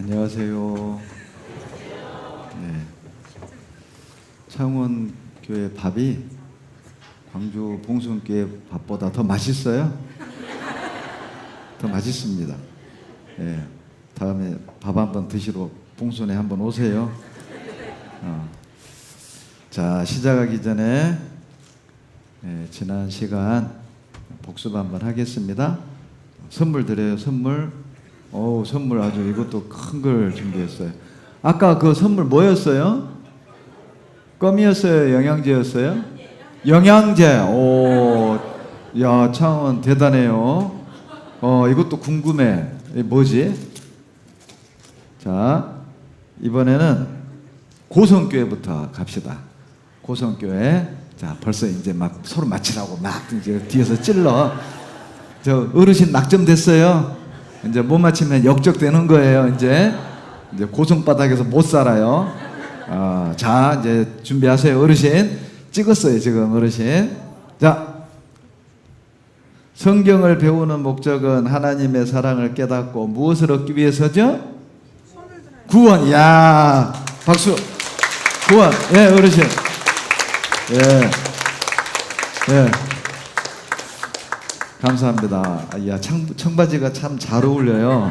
안녕하세요. 네. 창원교회 밥이 광주 봉순교회 밥보다 더 맛있어요? 더 맛있습니다. 네. 다음에 밥 한번 드시러 봉순에 한번 오세요. 자, 시작하기 전에 지난 시간 복습 한번 하겠습니다. 선물 드려요. 선물. 선물 아주 이것도 큰 걸 준비했어요. 아까 그 선물 뭐였어요? 껌이었어요? 영양제였어요? 영양제. 야, 창원 대단해요. 이것도 궁금해. 이게 뭐지? 자, 이번에는 고성교회부터 갑시다. 고성교회. 자, 벌써 이제 막 서로 맞히라고 막 이제 뒤에서 찔러. 저 어르신 낙점됐어요. 이제 못 맞히면 역적되는 거예요. 이제 고성바닥에서 못 살아요. 자, 이제 준비하세요. 어르신 찍었어요. 지금 어르신. 자, 성경을 배우는 목적은 하나님의 사랑을 깨닫고 무엇을 얻기 위해서죠? 구원. 야, 박수. 구원. 예, 어르신. 예. 예. 감사합니다. 야, 청바지가 참 잘 어울려요.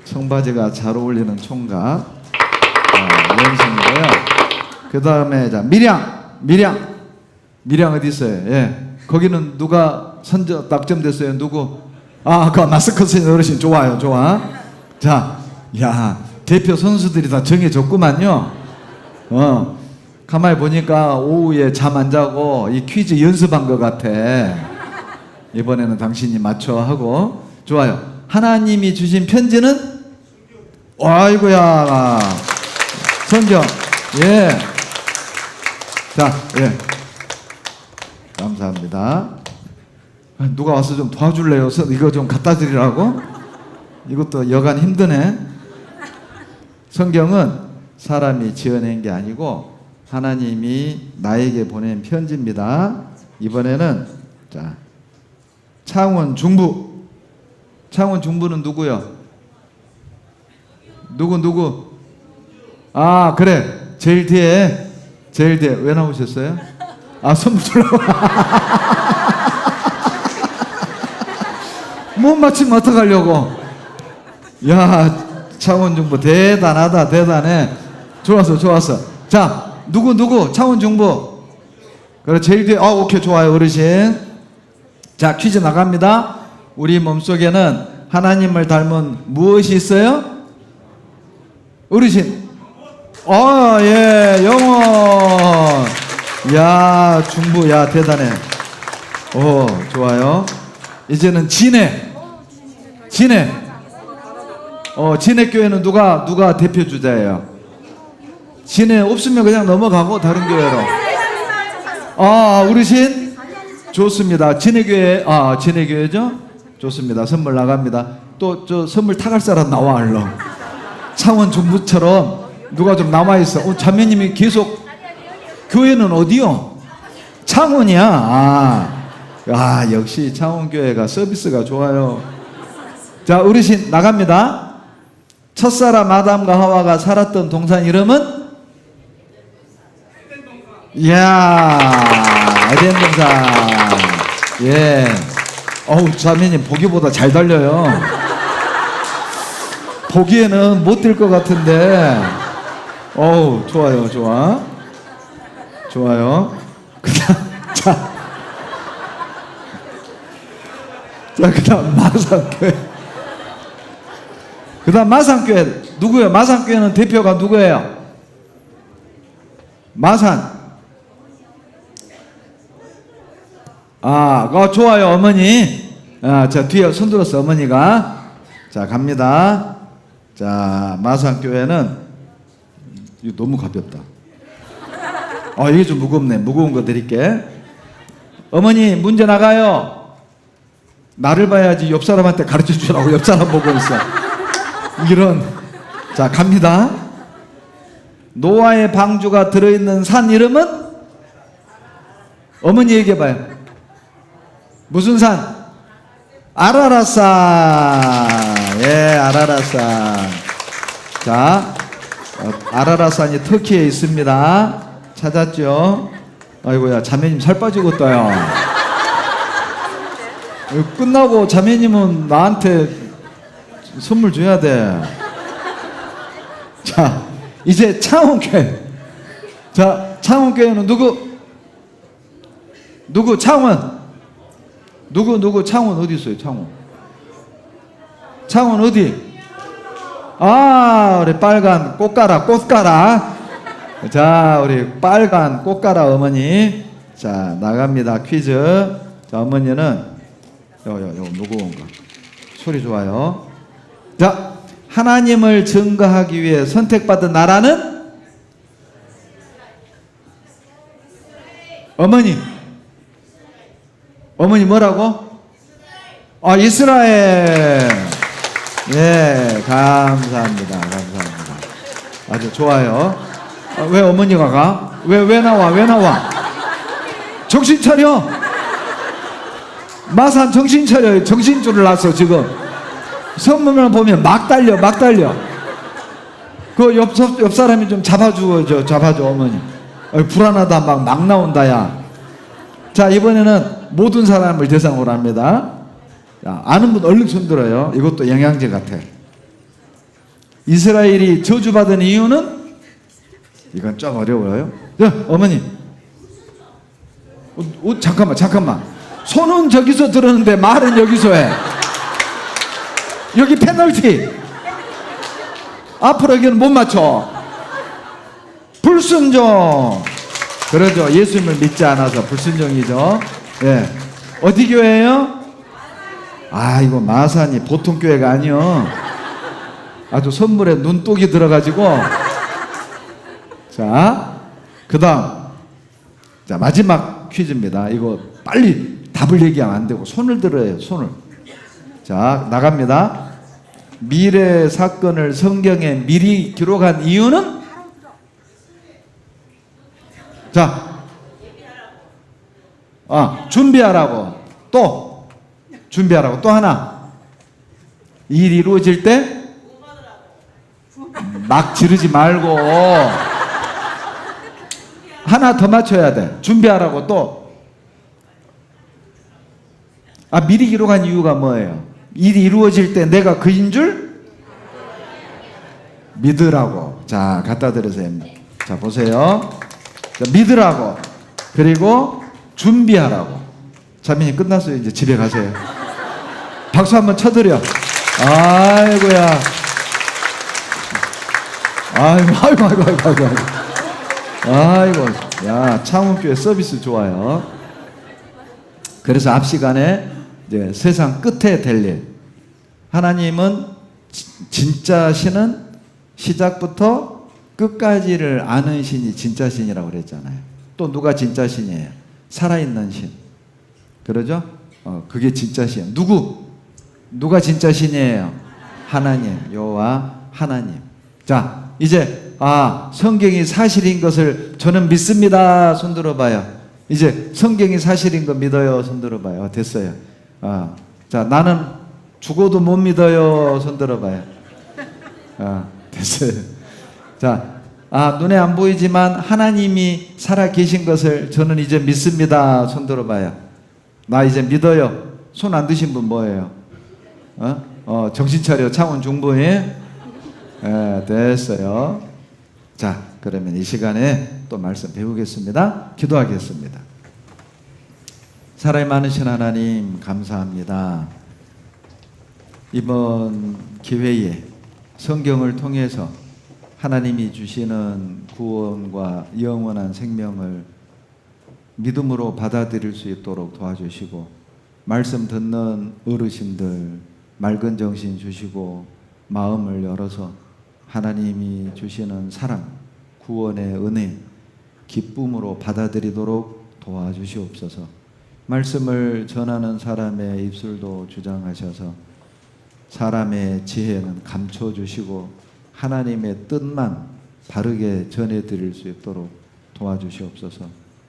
청바지가 잘 어울리는 총각. 연승이고요. 그 다음에, 자, 밀양 어디 있어요? 예. 거기는 누가 낙점됐어요? 누구? 그 마스크 쓴 어르신. 좋아요, 좋아. 자, 야, 대표 선수들이 다 정해졌구만요. 가만히 보니까 오후에 잠 안 자고 이 퀴즈 연습한 것 같아. 이번에는 당신이 맞춰 하고. 좋아요. 하나님이 주신 편지는? 아이고야. 성경. 예. 자, 예. 감사합니다. 누가 와서 좀 도와줄래요? 이거 좀 갖다 드리라고? 이것도 여간 힘드네. 성경은 사람이 지어낸 게 아니고 하나님이 나에게 보낸 편지입니다. 이번에는 자, 창원 중부. 창원 중부는 누구요? 누구? 그래. 제일 뒤에. 왜 나오셨어요? 선물 주려고. 못 맞히면 어떡하려고. 야, 창원 중부 대단하다. 대단해. 좋았어. 자, 누구? 창원 중부. 그래, 제일 뒤에. 오케이, 좋아요, 어르신. 자, 퀴즈 나갑니다. 우리 몸속에는 하나님을 닮은 무엇이 있어요? 어르신. 예, 영원. 야, 중부. 야, 대단해. 좋아요. 이제는 진해. 진해교회는 누가 대표 주자예요? 진해 없으면 그냥 넘어가고 다른 교회로. 어르신? 좋습니다. 진해교회죠? 좋습니다. 선물 나갑니다. 또 저 선물 타갈 사람 나와, 얼른. 창원 중부처럼 누가 좀 남아있어. 자매님이 계속. 교회는 어디요? 창원이야. 역시 창원교회가 서비스가 좋아요. 자, 어르신 나갑니다. 첫사람 아담과 하와가 살았던 동산 이름은? 이야, 에덴 동산. 예. 자매님 보기보다 잘 달려요. 보기에는 못 뛸 것 같은데. 좋아요. 그다음 마산교회. 마산교회 누구예요? 마산교회는 대표가 누구예요? 마산. 좋아요, 어머니. 자, 뒤에 손 들었어, 어머니가. 자, 갑니다. 자, 마산교회는 이거 너무 가볍다. 이게 좀 무겁네. 무거운 거 드릴게. 어머니, 문제 나가요. 나를 봐야지 옆 사람한테 가르쳐 주라고 옆 사람 보고 있어. 이런. 자, 갑니다. 노아의 방주가 들어있는 산 이름은? 어머니 얘기해봐요. 무슨 산? 아라랏산. 예. 예, 아라라산. 자, 아라라산이 터키에 있습니다. 찾았죠? 아이고야, 자매님 살 빠지고 있다요. 끝나고 자매님은 나한테 선물 줘야 돼. 자, 이제 창원교회. 자, 창원교회는 누구 창원? 누구 창원 어디 있어요? 창원 어디? 아, 우리 빨간 꽃가라. 자, 우리 빨간 꽃가라 어머니. 자, 나갑니다. 퀴즈. 자, 어머니는 요 무거운가? 소리 좋아요. 자, 하나님을 증거하기 위해 선택받은 나라는? 어머니 뭐라고? 아, 이스라엘. 예, 감사합니다. 아주 좋아요. 아, 왜 어머니가 가? 왜 나와? 정신 차려. 마산 정신 차려. 정신줄을 놨어 지금. 선물만 보면 막 달려. 그 옆 사람이 좀 잡아줘 어머니. 불안하다 막 나온다 야. 자, 이번에는 모든 사람을 대상으로 합니다. 자, 아는 분 얼른 손들어요. 이것도 영양제 같아. 이스라엘이 저주받은 이유는? 이건 좀 어려워요. 자, 어머니. 잠깐만. 손은 저기서 들었는데 말은 여기서 해. 여기 페널티. 앞으로 여기는 못 맞춰. 불순종. 그러죠. 예수님을 믿지 않아서 불순종이죠. 예. 어디 교회예요? 아, 이거 마산이 보통 교회가 아니요. 아주 선물에 눈독이 들어가지고. 자, 그 다음. 자, 마지막 퀴즈입니다. 이거 빨리 답을 얘기하면 안 되고 손을 들어야 해요. 손을. 자, 나갑니다. 미래 사건을 성경에 미리 기록한 이유는? 자, 준비하라고. 또 하나. 일 이루어질 때 막 지르지 말고 하나 더 맞춰야 돼. 준비하라고. 또 미리 기록한 이유가 뭐예요? 일이 이루어질 때 내가 그인 줄 믿으라고. 자, 갖다 드리세요. 자, 보세요. 자, 믿으라고. 그리고 준비하라고. 자매님 끝났어요. 이제 집에 가세요. 박수 한번 쳐드려. 아이고야. 아이고. 야, 창원교회 서비스 좋아요. 그래서 앞 시간에 이제 세상 끝에 될 일. 하나님은 진짜 신은 시작부터 끝까지를 아는 신이 진짜 신이라고 그랬잖아요. 또 누가 진짜 신이에요? 살아있는 신. 그러죠? 그게 진짜 신. 누가 진짜 신이에요? 하나님. 여호와 하나님. 자, 이제 성경이 사실인 것을 저는 믿습니다. 손 들어봐요. 이제 성경이 사실인 거 믿어요. 손 들어봐요. 됐어요. 자, 나는 죽어도 못 믿어요. 손 들어봐요. 됐어요. 자, 눈에 안 보이지만 하나님이 살아 계신 것을 저는 이제 믿습니다. 손 들어봐요. 나 이제 믿어요. 손 안 드신 분 뭐예요? 정신 차려. 창원 중보에. 됐어요. 자, 그러면 이 시간에 또 말씀 배우겠습니다. 기도하겠습니다. 사랑이 많으신 하나님 감사합니다. 이번 기회에 성경을 통해서 하나님이 주시는 구원과 영원한 생명을 믿음으로 받아들일 수 있도록 도와주시고, 말씀 듣는 어르신들 맑은 정신 주시고 마음을 열어서 하나님이 주시는 사랑, 구원의 은혜, 기쁨으로 받아들이도록 도와주시옵소서. 말씀을 전하는 사람의 입술도 주장하셔서 사람의 지혜는 감춰주시고 하나님의 뜻만 바르게 전해드릴 수 있도록 도와주시옵소서.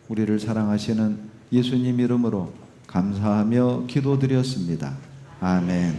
우리를 사랑하시는 예수님 이름으로 감사하며 기도드렸습니다. 아멘.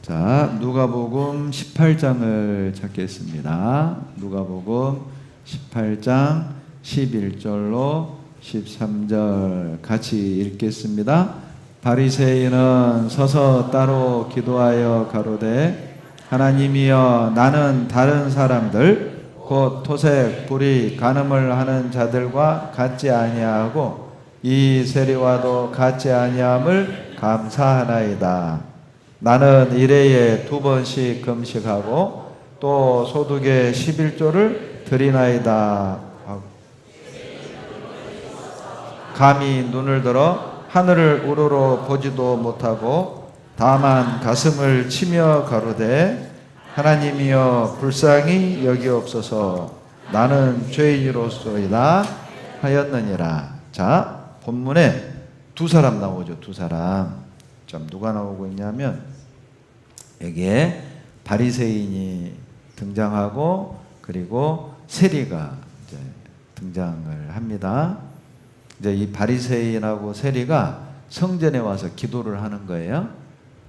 자, 누가복음 18장을 찾겠습니다. 누가복음 18장 11절로 13절 같이 읽겠습니다. 바리새인은 서서 따로 기도하여 가로되 하나님이여, 나는 다른 사람들 곧 토색, 불의, 간음을 하는 자들과 같지 아니하고 이 세리와도 같지 아니함을 감사하나이다. 나는 일해에 2번씩 금식하고 또 소득의 11조를 드리나이다. 감히 눈을 들어 하늘을 우러러 보지도 못하고 다만 가슴을 치며 가로되 하나님이여, 불쌍히 여기옵소서. 나는 죄인으로소이다 하였느니라. 자, 본문에 두 사람 나오죠. 두 사람. 좀 누가 나오고 있냐면 여기에 바리새인이 등장하고 그리고 세리가 이제 등장을 합니다. 이제 이 바리새인하고 세리가 성전에 와서 기도를 하는 거예요.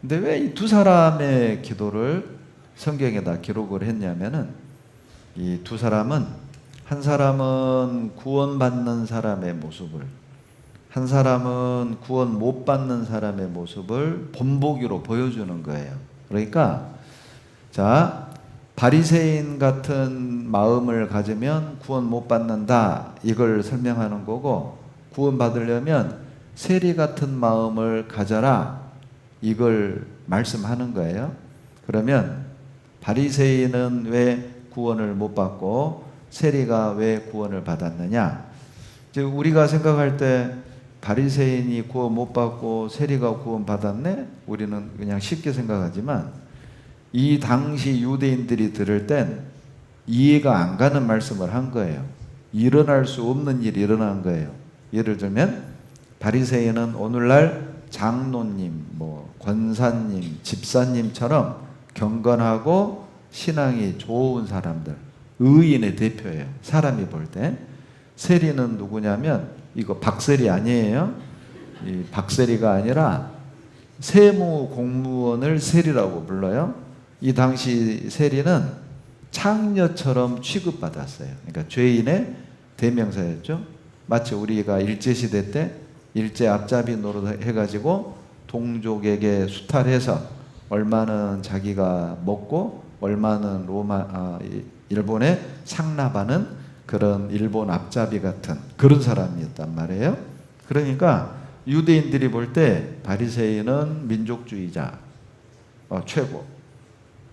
근데 왜 이 두 사람의 기도를 성경에다 기록을 했냐면은 이 두 사람은, 한 사람은 구원받는 사람의 모습을, 한 사람은 구원 못 받는 사람의 모습을 본보기로 보여주는 거예요. 그러니까 자, 바리새인 같은 마음을 가지면 구원 못 받는다, 이걸 설명하는 거고, 구원 받으려면 세리 같은 마음을 가져라, 이걸 말씀하는 거예요. 그러면 바리새인은 왜 구원을 못 받고 세리가 왜 구원을 받았느냐? 이제 우리가 생각할 때 바리새인이 구원 못 받고 세리가 구원 받았네? 우리는 그냥 쉽게 생각하지만 이 당시 유대인들이 들을 땐 이해가 안 가는 말씀을 한 거예요. 일어날 수 없는 일이 일어난 거예요. 예를 들면 바리새인은 오늘날 장로님, 권사님, 집사님처럼 경건하고 신앙이 좋은 사람들, 의인의 대표예요. 사람이 볼 때. 세리는 누구냐면 이거 박세리 아니에요. 이 박세리가 아니라 세무 공무원을 세리라고 불러요. 이 당시 세리는 창녀처럼 취급받았어요. 그러니까 죄인의 대명사였죠. 마치 우리가 일제시대 때 일제 앞잡이 노릇 해가지고 동족에게 수탈해서 얼마는 자기가 먹고 얼마는 일본에 상납하는 그런 일본 앞잡이 같은 그런 사람이었단 말이에요. 그러니까 유대인들이 볼 때 바리새인은 민족주의자, 최고,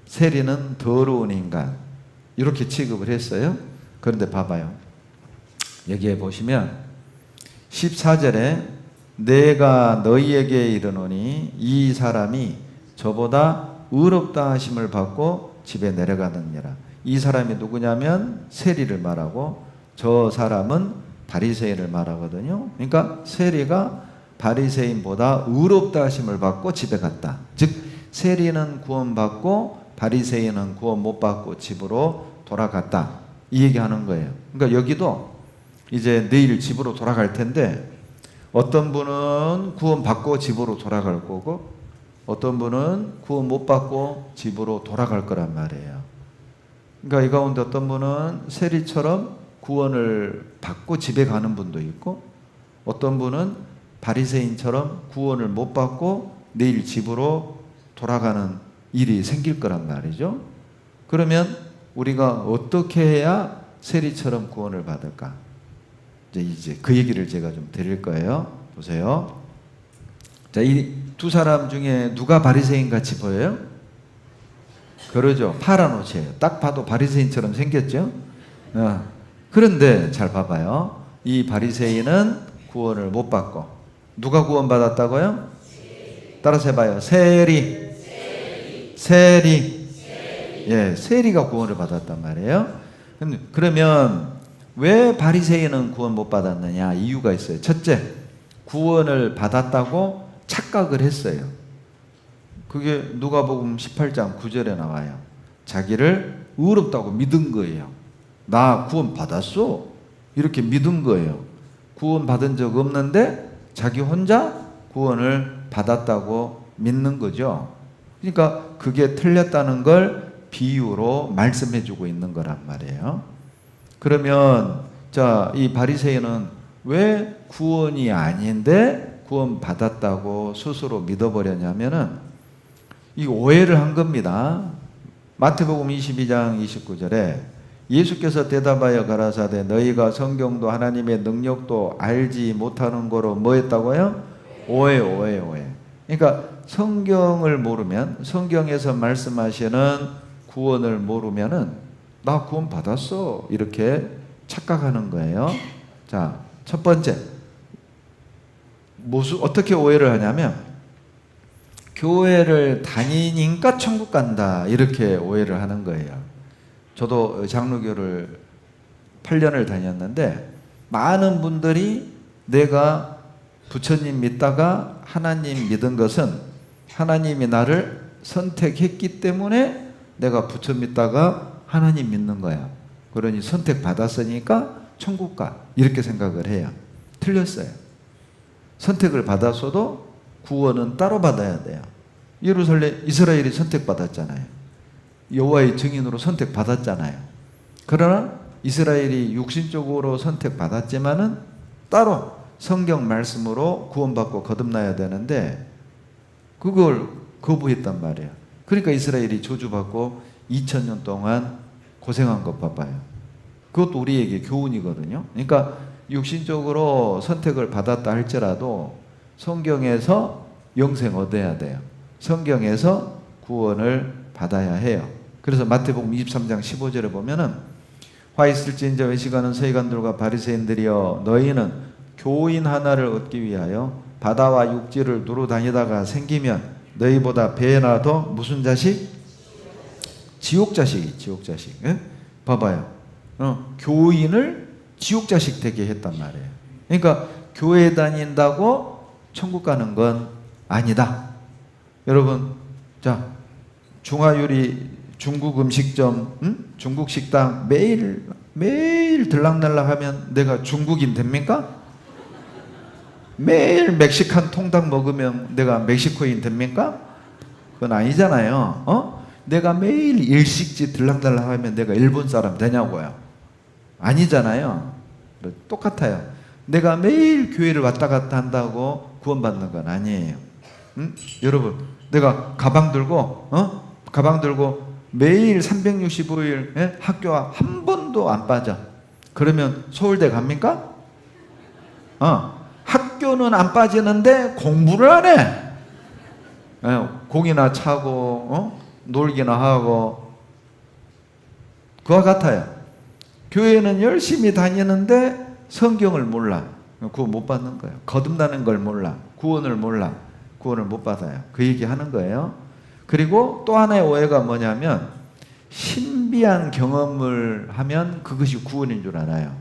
세리는 더러운 인간, 이렇게 취급을 했어요. 그런데 봐봐요. 여기에 보시면 14절에 내가 너희에게 이르노니 이 사람이 저보다 의롭다 하심을 받고 집에 내려가느니라. 이 사람이 누구냐면 세리를 말하고 저 사람은 바리새인을 말하거든요. 그러니까 세리가 바리새인보다 의롭다 하심을 받고 집에 갔다. 즉 세리는 구원받고 바리새인은 구원 못 받고 집으로 돌아갔다, 이 얘기하는 거예요. 그러니까 여기도 이제 내일 집으로 돌아갈 텐데 어떤 분은 구원 받고 집으로 돌아갈 거고 어떤 분은 구원 못 받고 집으로 돌아갈 거란 말이에요. 그러니까 이 가운데 어떤 분은 세리처럼 구원을 받고 집에 가는 분도 있고 어떤 분은 바리새인처럼 구원을 못 받고 내일 집으로 돌아가는 일이 생길 거란 말이죠. 그러면 우리가 어떻게 해야 세리처럼 구원을 받을까? 이제 그 얘기를 제가 좀 드릴 거예요. 보세요. 자, 이 두 사람 중에 누가 바리새인 같이 보여요? 그러죠. 파란 옷이에요. 딱 봐도 바리새인처럼 생겼죠. 그런데 잘 봐봐요. 이 바리새인은 구원을 못 받고 누가 구원 받았다고요? 따라서 해봐요. 세리. 예, 세리가 구원을 받았단 말이에요. 그러면 왜 바리새인은 구원 못 받았느냐? 이유가 있어요. 첫째, 구원을 받았다고 착각을 했어요. 그게 누가복음 18장 9절에 나와요. 자기를 의롭다고 믿은 거예요. 나 구원 받았어, 이렇게 믿은 거예요. 구원 받은 적 없는데 자기 혼자 구원을 받았다고 믿는 거죠. 그러니까 그게 틀렸다는 걸 비유로 말씀해 주고 있는 거란 말이에요. 그러면 자, 이 바리새인은 왜 구원이 아닌데 구원 받았다고 스스로 믿어버렸냐면은 이 오해를 한 겁니다. 마태복음 22장 29절에 예수께서 대답하여 가라사대 너희가 성경도 하나님의 능력도 알지 못하는 거로 뭐 했다고요? 오해. 그러니까 성경을 모르면, 성경에서 말씀하시는 구원을 모르면은 나 구원 받았어 이렇게 착각하는 거예요. 자, 첫 번째 어떻게 오해를 하냐면 교회를 다니니까 천국 간다 이렇게 오해를 하는 거예요. 저도 장로교를 8년을 다녔는데 많은 분들이 내가 부처님 믿다가 하나님 믿은 것은 하나님이 나를 선택했기 때문에 내가 부처 믿다가 하나님 믿는 거야. 그러니 선택받았으니까 천국 가 이렇게 생각을 해요. 틀렸어요. 선택을 받았어도 구원은 따로 받아야 돼요. 이스라엘이 선택받았잖아요. 여호와의 증인으로 선택받았잖아요. 그러나 이스라엘이 육신적으로 선택받았지만은 따로 성경 말씀으로 구원받고 거듭나야 되는데 그걸 거부했단 말이에요. 그러니까 이스라엘이 저주받고 2000년 동안 고생한 것 봐봐요. 그것도 우리에게 교훈이거든요. 그러니까 육신적으로 선택을 받았다 할지라도 성경에서 영생 얻어야 돼요. 성경에서 구원을 받아야 해요. 그래서 마태복음 23장 15절에 보면은 화 있을지인저 외식하는 서기관들과 바리새인들이여 너희는 교인 하나를 얻기 위하여 바다와 육지를 두루 다니다가 생기면 너희보다 배나 더 무슨 자식? 지옥 자식. 예? 봐봐요. 교인을 지옥 자식 되게 했단 말이에요. 그러니까 교회 다닌다고 천국 가는 건 아니다. 여러분, 자, 중화요리 중국 음식점, 중국 식당 매일 들락날락하면 내가 중국인 됩니까? 매일 멕시칸 통닭 먹으면 내가 멕시코인 됩니까? 그건 아니잖아요. 내가 매일 일식집 들락날락하면 내가 일본 사람 되냐고요? 아니잖아요. 똑같아요. 내가 매일 교회를 왔다 갔다 한다고 구원받는 건 아니에요. 여러분, 내가 가방 들고 매일 365일 학교 한 번도 안 빠져. 그러면 서울대 갑니까? 학교는 안 빠지는데 공부를 안 해. 공이나 차고 놀기나 하고 그와 같아요. 교회는 열심히 다니는데 성경을 몰라. 구원 못 받는 거예요. 거듭나는 걸 몰라. 구원을 몰라. 구원을 못 받아요. 그 얘기 하는 거예요. 그리고 또 하나의 오해가 뭐냐면 신비한 경험을 하면 그것이 구원인 줄 알아요.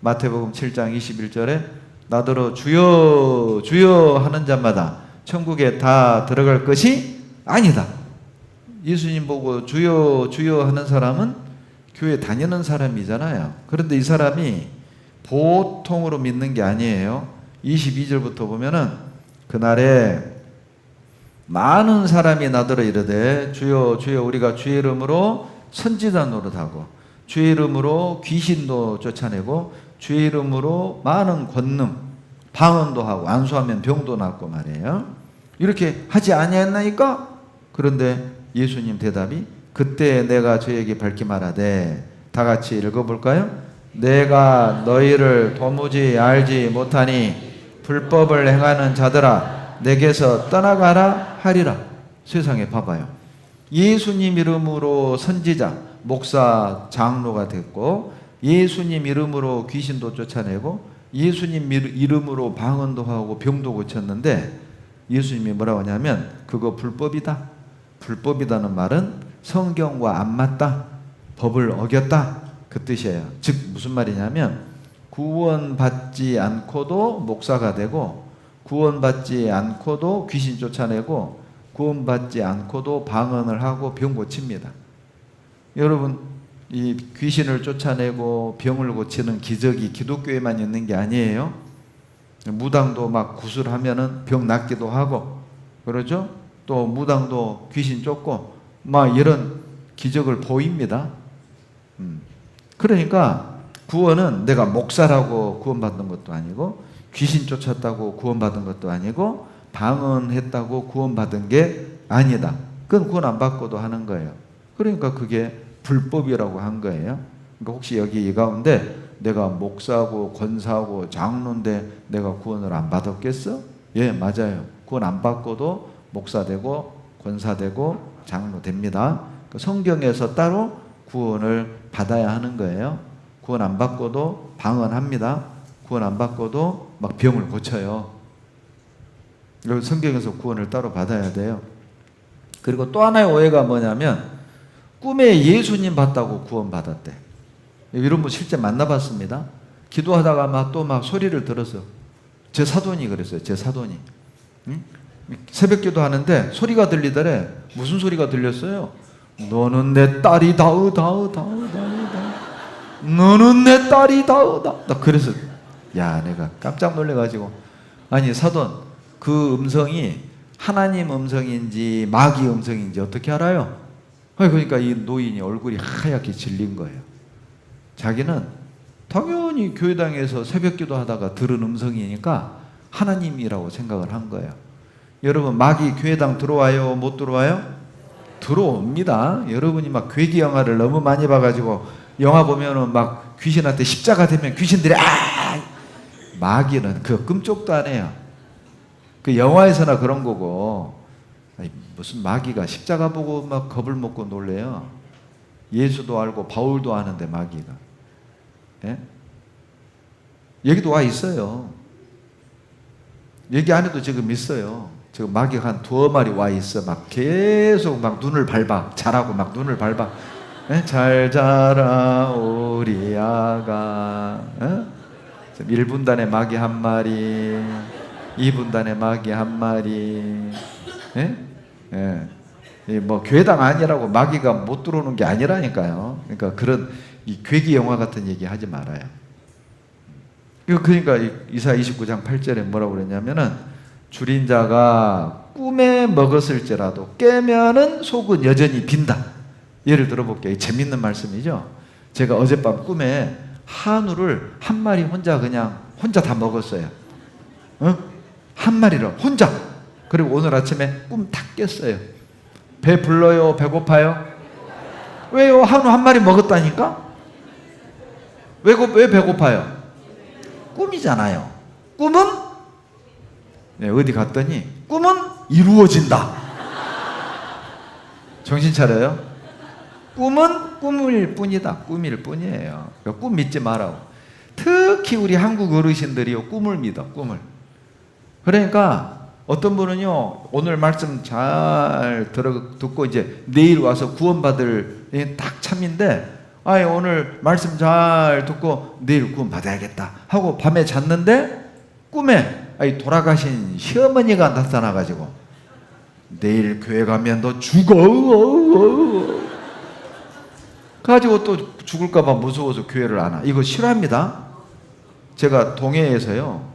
마태복음 7장 21절에 나더러 주여 주여 하는 자마다 천국에 다 들어갈 것이 아니다. 예수님 보고 주여 주여 하는 사람은 교회 다니는 사람이잖아요. 그런데 이 사람이 보통으로 믿는 게 아니에요. 22절부터 보면은 그날에 많은 사람이 나더러 이르되 주여 주여 우리가 주의 이름으로 선지자 노릇하고 주의 이름으로 귀신도 쫓아내고 주의 이름으로 많은 권능 방언도 하고 안수하면 병도 낫고 말이에요. 이렇게 하지 아니했나이까? 그런데 예수님 대답이 그때 내가 저에게 밝히 말하되 다 같이 읽어볼까요? 내가 너희를 도무지 알지 못하니 불법을 행하는 자들아 내게서 떠나가라 하리라. 세상에 봐봐요. 예수님 이름으로 선지자, 목사, 장로가 됐고 예수님 이름으로 귀신도 쫓아내고 예수님 이름으로 방언도 하고 병도 고쳤는데 예수님이 뭐라고 하냐면 그거 불법이다. 불법이다는 말은 성경과 안 맞다. 법을 어겼다. 그 뜻이에요. 즉 무슨 말이냐면 구원받지 않고도 목사가 되고 구원받지 않고도 귀신 쫓아내고 구원받지 않고도 방언을 하고 병 고칩니다. 여러분 이 귀신을 쫓아내고 병을 고치는 기적이 기독교에만 있는 게 아니에요. 무당도 막 구슬하면은 병 낫기도 하고 그러죠. 또 무당도 귀신 쫓고 막 이런 기적을 보입니다. 그러니까 구원은 내가 목사라고 구원받는 것도 아니고 귀신 쫓았다고 구원받은 것도 아니고 방언했다고 구원받은 게 아니다. 그건 구원 안 받고도 하는 거예요. 그러니까 그게 불법이라고 한 거예요. 그러니까 혹시 여기 이 가운데 내가 목사고 권사고 장로인데 내가 구원을 안 받았겠어? 예, 맞아요. 구원 안 받고도 목사 되고 권사 되고 장로 됩니다. 성경에서 따로 구원을 받아야 하는 거예요. 구원 안 받고도 방언합니다. 구원 안 받고도 막 병을 고쳐요. 그리고 성경에서 구원을 따로 받아야 돼요. 그리고 또 하나의 오해가 뭐냐면 꿈에 예수님 봤다고 구원 받았대. 이런 분 실제 만나봤습니다. 기도하다가 막 소리를 들었어. 제 사돈이 그랬어요. 제 사돈이. 응? 새벽 기도하는데 소리가 들리더래. 무슨 소리가 들렸어요? 너는 내 딸이다. 너는 내 딸이다. 그래서 야, 내가 깜짝 놀래가지고, 아니 사돈, 그 음성이 하나님 음성인지 마귀 음성인지 어떻게 알아요? 그러니까 이 노인이 얼굴이 하얗게 질린 거예요. 자기는 당연히 교회당에서 새벽 기도하다가 들은 음성이니까 하나님이라고 생각을 한 거예요. 여러분, 마귀 교회당 들어와요? 못 들어와요? 들어옵니다. 여러분이 막 괴기 영화를 너무 많이 봐가지고 영화 보면은 막 귀신한테 십자가 되면 귀신들이 마귀는 그 꿈쩍도 안 해요. 그 영화에서나 그런 거고, 아니, 무슨 마귀가 십자가 보고 막 겁을 먹고 놀래요. 예수도 알고 바울도 아는데 마귀가. 예? 여기도 와 있어요. 얘기 안 해도 지금 있어요. 지금 마귀가 한 2마리 와 있어. 막 계속 막 눈을 밟아. 자라고 막 눈을 밟아. 예? 잘 자라 우리 아가. 예? 1분단에 마귀 1마리, 2분단에 마귀 1마리. 예? 예. 뭐 교회당 아니라고 마귀가 못 들어오는 게 아니라니까요. 그러니까 그런 이 괴기 영화 같은 얘기 하지 말아요. 그러니까 이사야 29장 8절에 뭐라고 그랬냐면은 줄인 자가 꿈에 먹었을지라도 깨면은 속은 여전히 빈다. 예를 들어볼게요. 재밌는 말씀이죠. 제가 어젯밤 꿈에 한우를 1마리 혼자 다 먹었어요. 어? 1마리를 혼자. 그리고 오늘 아침에 꿈 다 깼어요. 배 불러요? 배고파요? 왜요? 한우 1마리 먹었다니까? 왜 배고파요? 꿈이잖아요. 꿈은? 네, 어디 갔더니 꿈은 이루어진다. 정신 차려요? 꿈은 꿈일 뿐이다. 꿈일 뿐이에요. 그러니까 꿈 믿지 말라고. 특히 우리 한국 어르신들이요, 꿈을 믿어. 꿈을. 그러니까 어떤 분은요, 오늘 말씀 잘 듣고 이제 내일 와서 구원받을 딱 참인데, 오늘 말씀 잘 듣고 내일 구원 받아야겠다 하고 밤에 잤는데 꿈에 돌아가신 시어머니가 나타나가지고 내일 교회 가면 너 죽어. 가지고 또 죽을까봐 무서워서 교회를 안 와. 이거 싫어합니다. 제가 동해에서요,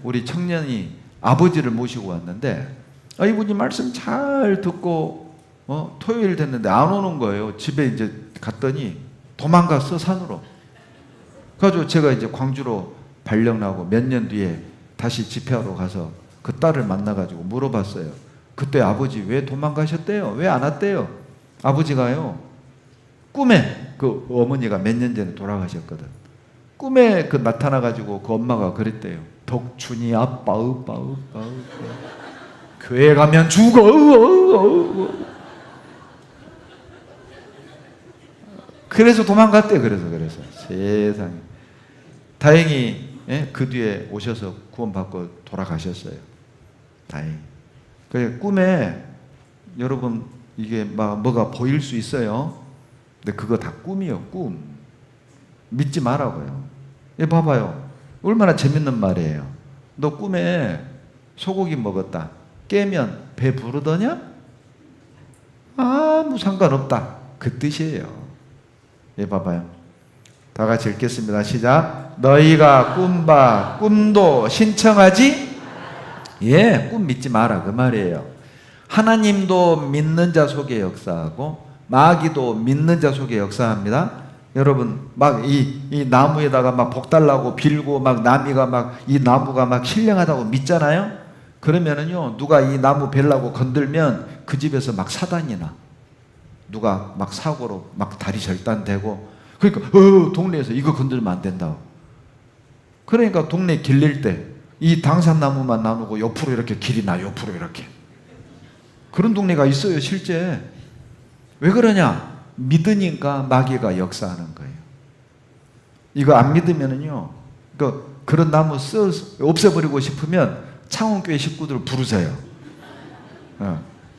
우리 청년이 아버지를 모시고 왔는데, 이분이 말씀 잘 듣고 토요일 됐는데 안 오는 거예요. 집에 이제 갔더니 도망갔어, 산으로. 그래가지고 제가 이제 광주로 발령 나고 몇 년 뒤에 다시 집회하러 가서 그 딸을 만나가지고 물어봤어요. 그때 아버지 왜 도망가셨대요? 왜 안 왔대요? 아버지가요, 꿈에 그 어머니가 몇 년 전에 돌아가셨거든. 꿈에 그 나타나가지고 그 엄마가 그랬대요. 덕춘이 아빠 교회 가면 죽어. 그래서 도망갔대. 그래서 세상에. 다행히 그 뒤에 오셔서 구원받고 돌아가셨어요. 다행히. 그 꿈에 여러분 이게 막 뭐가 보일 수 있어요. 근데 그거 다 꿈이에요. 꿈. 믿지 말라고요. 봐봐요. 얼마나 재밌는 말이에요. 너 꿈에 소고기 먹었다. 깨면 배 부르더냐? 아무 상관없다. 그 뜻이에요. 봐봐요. 다 같이 읽겠습니다. 시작. 너희가 꿈도 신청하지? 꿈 믿지 마라. 그 말이에요. 하나님도 믿는 자 속에 역사하고 마귀도 믿는 자 속에 역사합니다. 여러분 막 이 나무에다가 막 복 달라고 빌고 막 나미가 막 이 나무가 막 신령하다고 믿잖아요. 그러면은요 누가 이 나무 벨라고 건들면 그 집에서 막 사단이 나. 누가 막 사고로 막 다리 절단되고 그러니까 동네에서 이거 건들면 안 된다고. 그러니까 동네 길릴 때 이 당산나무만 나누고 옆으로 이렇게 길이 나 옆으로 이렇게 그런 동네가 있어요 실제. 왜 그러냐? 믿으니까 마귀가 역사하는 거예요. 이거 안 믿으면은요 그런 나무 없애버리고 싶으면 창원교회 식구들 부르세요.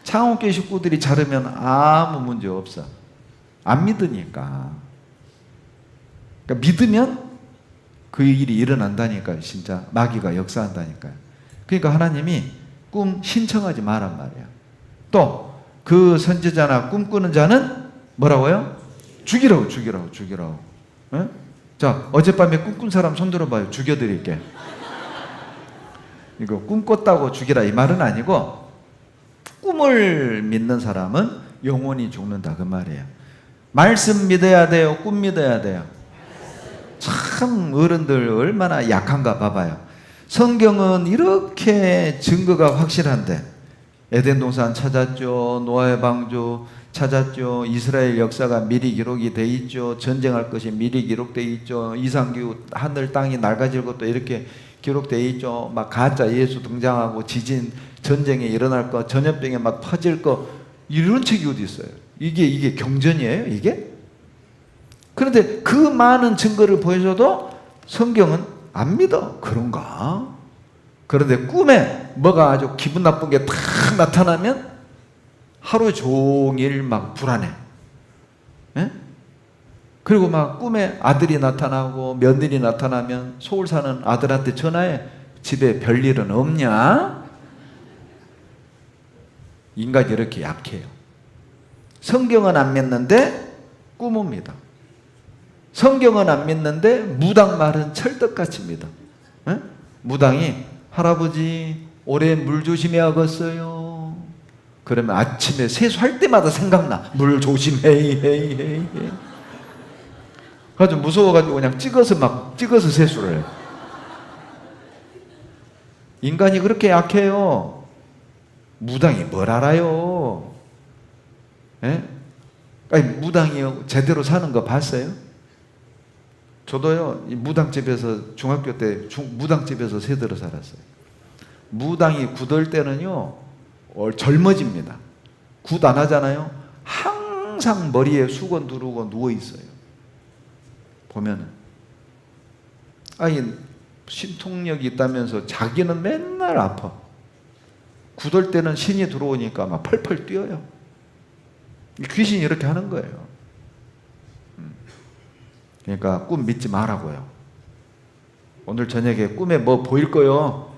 창원교회 식구들이 자르면 아무 문제 없어. 안 믿으니까. 그러니까 믿으면 그 일이 일어난다니까요. 진짜 마귀가 역사한다니까요. 그러니까 하나님이 꿈 신청하지 말란 말이야. 또 그 선지자나 꿈꾸는 자는 뭐라고요? 죽이라고. 에? 자 어젯밤에 꿈꾼 사람 손 들어봐요. 죽여드릴게. 이거 꿈 꿨다고 죽이라 이 말은 아니고 꿈을 믿는 사람은 영원히 죽는다 그 말이에요. 말씀 믿어야 돼요? 꿈 믿어야 돼요? 참 어른들 얼마나 약한가 봐봐요. 성경은 이렇게 증거가 확실한데 에덴 동산 찾았죠. 노아의 방주 찾았죠. 이스라엘 역사가 미리 기록이 돼 있죠. 전쟁할 것이 미리 기록돼 있죠. 이상기후 하늘 땅이 낡아질 것도 이렇게 기록돼 있죠. 막 가짜 예수 등장하고 지진 전쟁이 일어날 거 전염병이 막 퍼질 거 이런 책이 어디 있어요? 이게 경전이에요 이게? 그런데 그 많은 증거를 보여줘도 성경은 안 믿어. 그런가? 그런데 꿈에 뭐가 아주 기분 나쁜 게 탁 나타나면 하루 종일 막 불안해. 에? 그리고 막 꿈에 아들이 나타나고 며느리 나타나면 서울 사는 아들한테 전화해. 집에 별일은 없냐? 인간이 이렇게 약해요. 성경은 안 믿는데 꿈입니다. 성경은 안 믿는데 무당 말은 철떡같이 믿어. 에? 무당이 할아버지 올해 물 조심해야겠어요. 그러면 아침에 세수할 때마다 생각나. 물 조심해. 그래가지고 무서워가지고 그냥 찍어서 세수를 해요. 인간이 그렇게 약해요. 무당이 뭘 알아요? 예? 아니, 무당이 제대로 사는 거 봤어요? 저도요, 이 무당집에서 중학교 때 무당집에서 새들어 살았어요. 무당이 굳을 때는요, 젊어집니다. 굿 안 하잖아요. 항상 머리에 수건 두르고 누워 있어요. 보면은 아니 신통력이 있다면서 자기는 맨날 아파. 굳을 때는 신이 들어오니까 막 펄펄 뛰어요. 귀신이 이렇게 하는 거예요. 그러니까 꿈 믿지 말라고요. 오늘 저녁에 꿈에 뭐 보일 거요?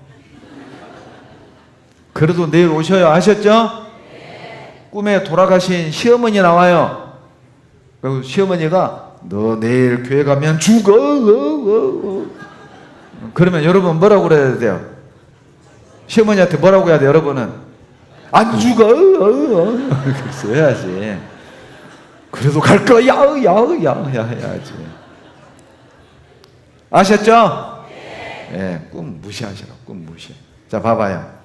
그래도 내일 오셔요. 아셨죠? 네. 꿈에 돌아가신 시어머니 나와요. 그리고 시어머니가 너 내일 교회 가면 죽어. 그러면 여러분 뭐라고 그래야 돼요? 시어머니한테 뭐라고 해야 돼요? 여러분은 안 죽어. 그렇게 해야지. 그래도 갈 거야. 해야지. 아셨죠? 네. 꿈 무시하시라고. 꿈 무시. 자, 봐봐요.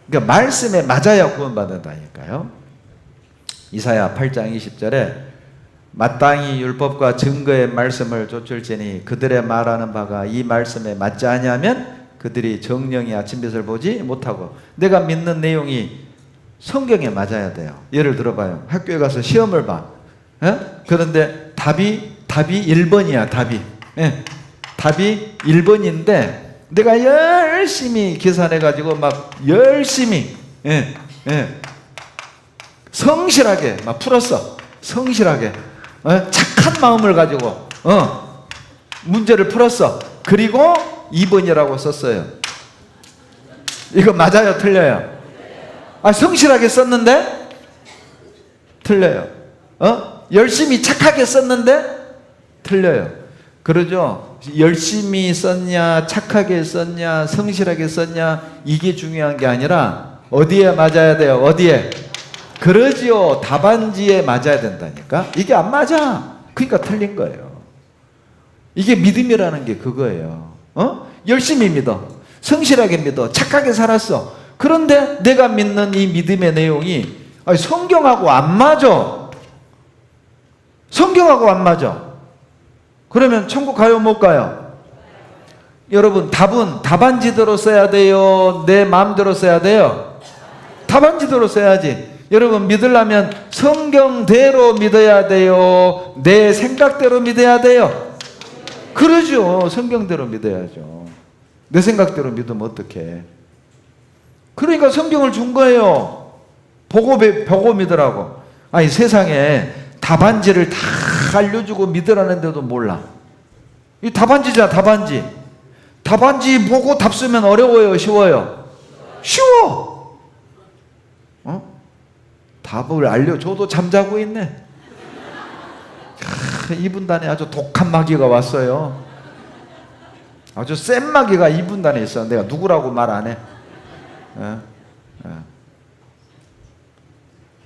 그러니까 말씀에 맞아야 구원받는다니까요. 이사야 8장 20절에 마땅히 율법과 증거의 말씀을 좇을지니 그들의 말하는 바가 이 말씀에 맞지 아니하면 그들이 정령이 아침빛을 보지 못하고. 내가 믿는 내용이 성경에 맞아야 돼요. 예를 들어봐요. 학교에 가서 시험을 봐. 그런데 답이 1번이야. 답이 1번인데 내가 열심히 계산해가지고 막 열심히 성실하게 막 풀었어. 성실하게 착한 마음을 가지고 문제를 풀었어. 그리고 2번이라고 썼어요. 이거 맞아요? 틀려요? 성실하게 썼는데 틀려요. 열심히 착하게 썼는데 틀려요. 그러죠? 열심히 썼냐, 착하게 썼냐, 성실하게 썼냐, 이게 중요한 게 아니라 어디에 맞아야 돼요? 어디에? 그러지요. 답안지에 맞아야 된다니까. 이게 안 맞아. 그러니까 틀린 거예요. 이게 믿음이라는 게 그거예요. 열심히 믿어. 성실하게 믿어. 착하게 살았어. 그런데 내가 믿는 이 믿음의 내용이 성경하고 안 맞아. 성경하고 안 맞아. 그러면 천국 가요, 못 가요? 여러분, 답은 답안지대로 써야 돼요? 내 마음대로 써야 돼요? 답안지대로 써야지. 여러분, 믿으려면 성경대로 믿어야 돼요? 내 생각대로 믿어야 돼요? 그러죠. 성경대로 믿어야죠. 내 생각대로 믿으면 어떡해. 그러니까 성경을 준 거예요. 보고 믿으라고. 아니, 세상에 답안지를 다 알려주고 믿으라는데도 몰라. 이 답안지잖아, 답안지. 답안지 보고 답 쓰면 어려워요, 쉬워요? 쉬워. 답을 알려줘도 잠자고 있네. 이분단에 아주 독한 마귀가 왔어요. 아주 센 마귀가 이분단에 있어. 내가 누구라고 말 안 해.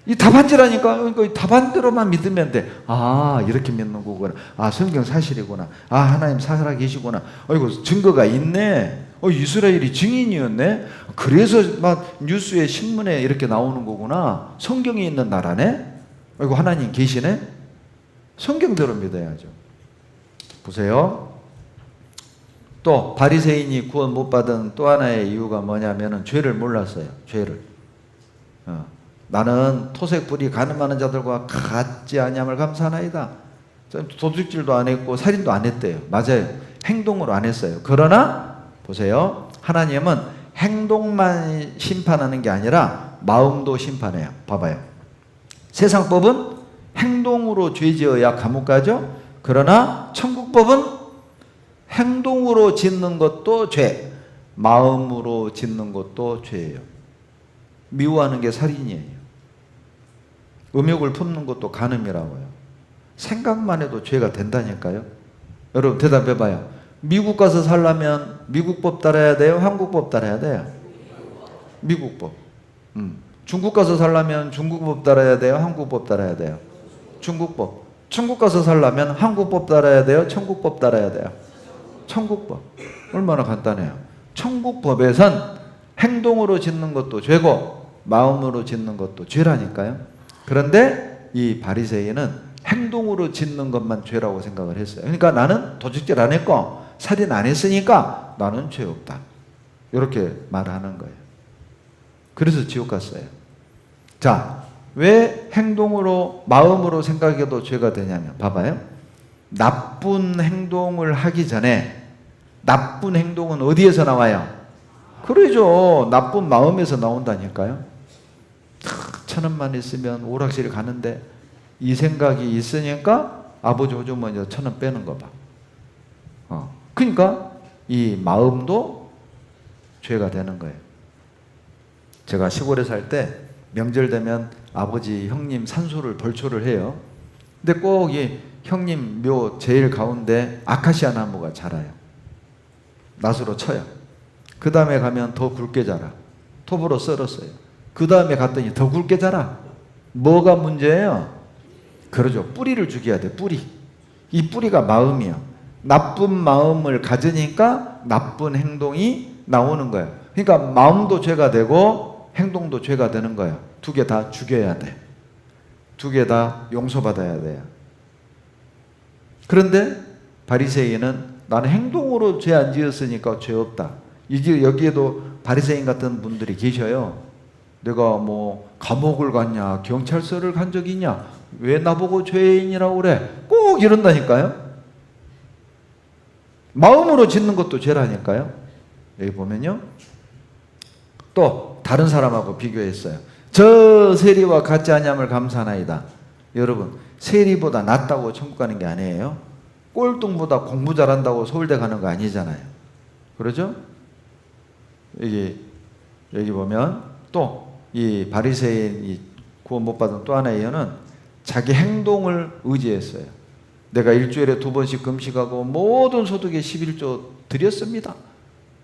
이 답안지라니까. 그러니까 답안대로만 믿으면 돼. 아, 이렇게 믿는 거구나. 아, 성경 사실이구나. 아, 하나님 살아 계시구나. 이거 증거가 있네. 이스라엘이 증인이었네. 그래서 막 뉴스에 신문에 이렇게 나오는 거구나. 성경이 있는 나라네. 이거 하나님 계시네. 성경대로 믿어야죠. 보세요. 또 바리새인이 구원 못 받은 또 하나의 이유가 뭐냐면은 죄를 몰랐어요. 죄를. 나는 토색 불이 가늠하는 자들과 같지 아니함을 감사하나이다. 도둑질도 안 했고 살인도 안 했대요. 맞아요. 행동으로 안 했어요. 그러나 보세요. 하나님은 행동만 심판하는 게 아니라 마음도 심판해요. 봐봐요. 세상 법은 행동으로 죄 지어야 감옥 가죠. 그러나 천국법은 행동으로 짓는 것도 죄, 마음으로 짓는 것도 죄예요. 미워하는 게 살인이에요. 음욕을 품는 것도 간음이라고요. 생각만 해도 죄가 된다니까요. 여러분 대답해봐요. 미국 가서 살려면 미국 법 따라야 돼요? 한국 법 따라야 돼요? 미국 법. 중국 가서 살려면 중국 법 따라야 돼요? 한국 법 따라야 돼요? 중국 법. 천국 가서 살려면 한국 법 따라야 돼요? 천국 법 따라야 돼요? 천국 법. 얼마나 간단해요. 천국 법에선 행동으로 짓는 것도 죄고 마음으로 짓는 것도 죄라니까요. 그런데 이 바리새인은 행동으로 짓는 것만 죄라고 생각을 했어요. 그러니까 나는 도둑질 안 했고 살인 안 했으니까 나는 죄 없다. 이렇게 말하는 거예요. 그래서 지옥 갔어요. 자, 왜 행동으로 마음으로 생각해도 죄가 되냐면 봐봐요. 나쁜 행동을 하기 전에 나쁜 행동은 어디에서 나와요? 그러죠. 나쁜 마음에서 나온다니까요. 1,000원만 있으면 오락실 가는데 이 생각이 있으니까 아버지 오줌 먼저 1,000원 빼는 거 봐. 그러니까 이 마음도 죄가 되는 거예요. 제가 시골에 살 때 명절 되면 아버지 형님 산소를 벌초를 해요. 근데 꼭 이 형님 묘 제일 가운데 아카시아 나무가 자라요. 낫으로 쳐요. 그 다음에 가면 더 굵게 자라. 톱으로 썰었어요. 그 다음에 갔더니 더 굵게 자라. 뭐가 문제예요? 그러죠. 뿌리를 죽여야 돼. 뿌리. 이 뿌리가 마음이야. 나쁜 마음을 가지니까 나쁜 행동이 나오는 거예요. 그러니까 마음도 죄가 되고 행동도 죄가 되는 거예요. 두 개 다 죽여야 돼. 두 개 다 용서받아야 돼요. 그런데 바리새인은 나는 행동으로 죄 안 지었으니까 죄 없다. 이게 여기에도 바리새인 같은 분들이 계셔요. 내가 뭐 감옥을 갔냐, 경찰서를 간 적이 있냐, 왜 나보고 죄인이라고 그래? 꼭 이런다니까요. 마음으로 짓는 것도 죄라니까요. 여기 보면요. 또 다른 사람하고 비교했어요. 저 세리와 같지 아니함을 감사하나이다. 여러분, 세리보다 낫다고 천국 가는 게 아니에요. 꼴등보다 공부 잘한다고 서울대 가는 거 아니잖아요. 그러죠? 여기 보면 또 이 바리새인이 구원 못 받은 또 하나의 이유는 자기 행동을 의지했어요. 내가 일주일에 2번씩 금식하고 모든 소득의 11조 드렸습니다.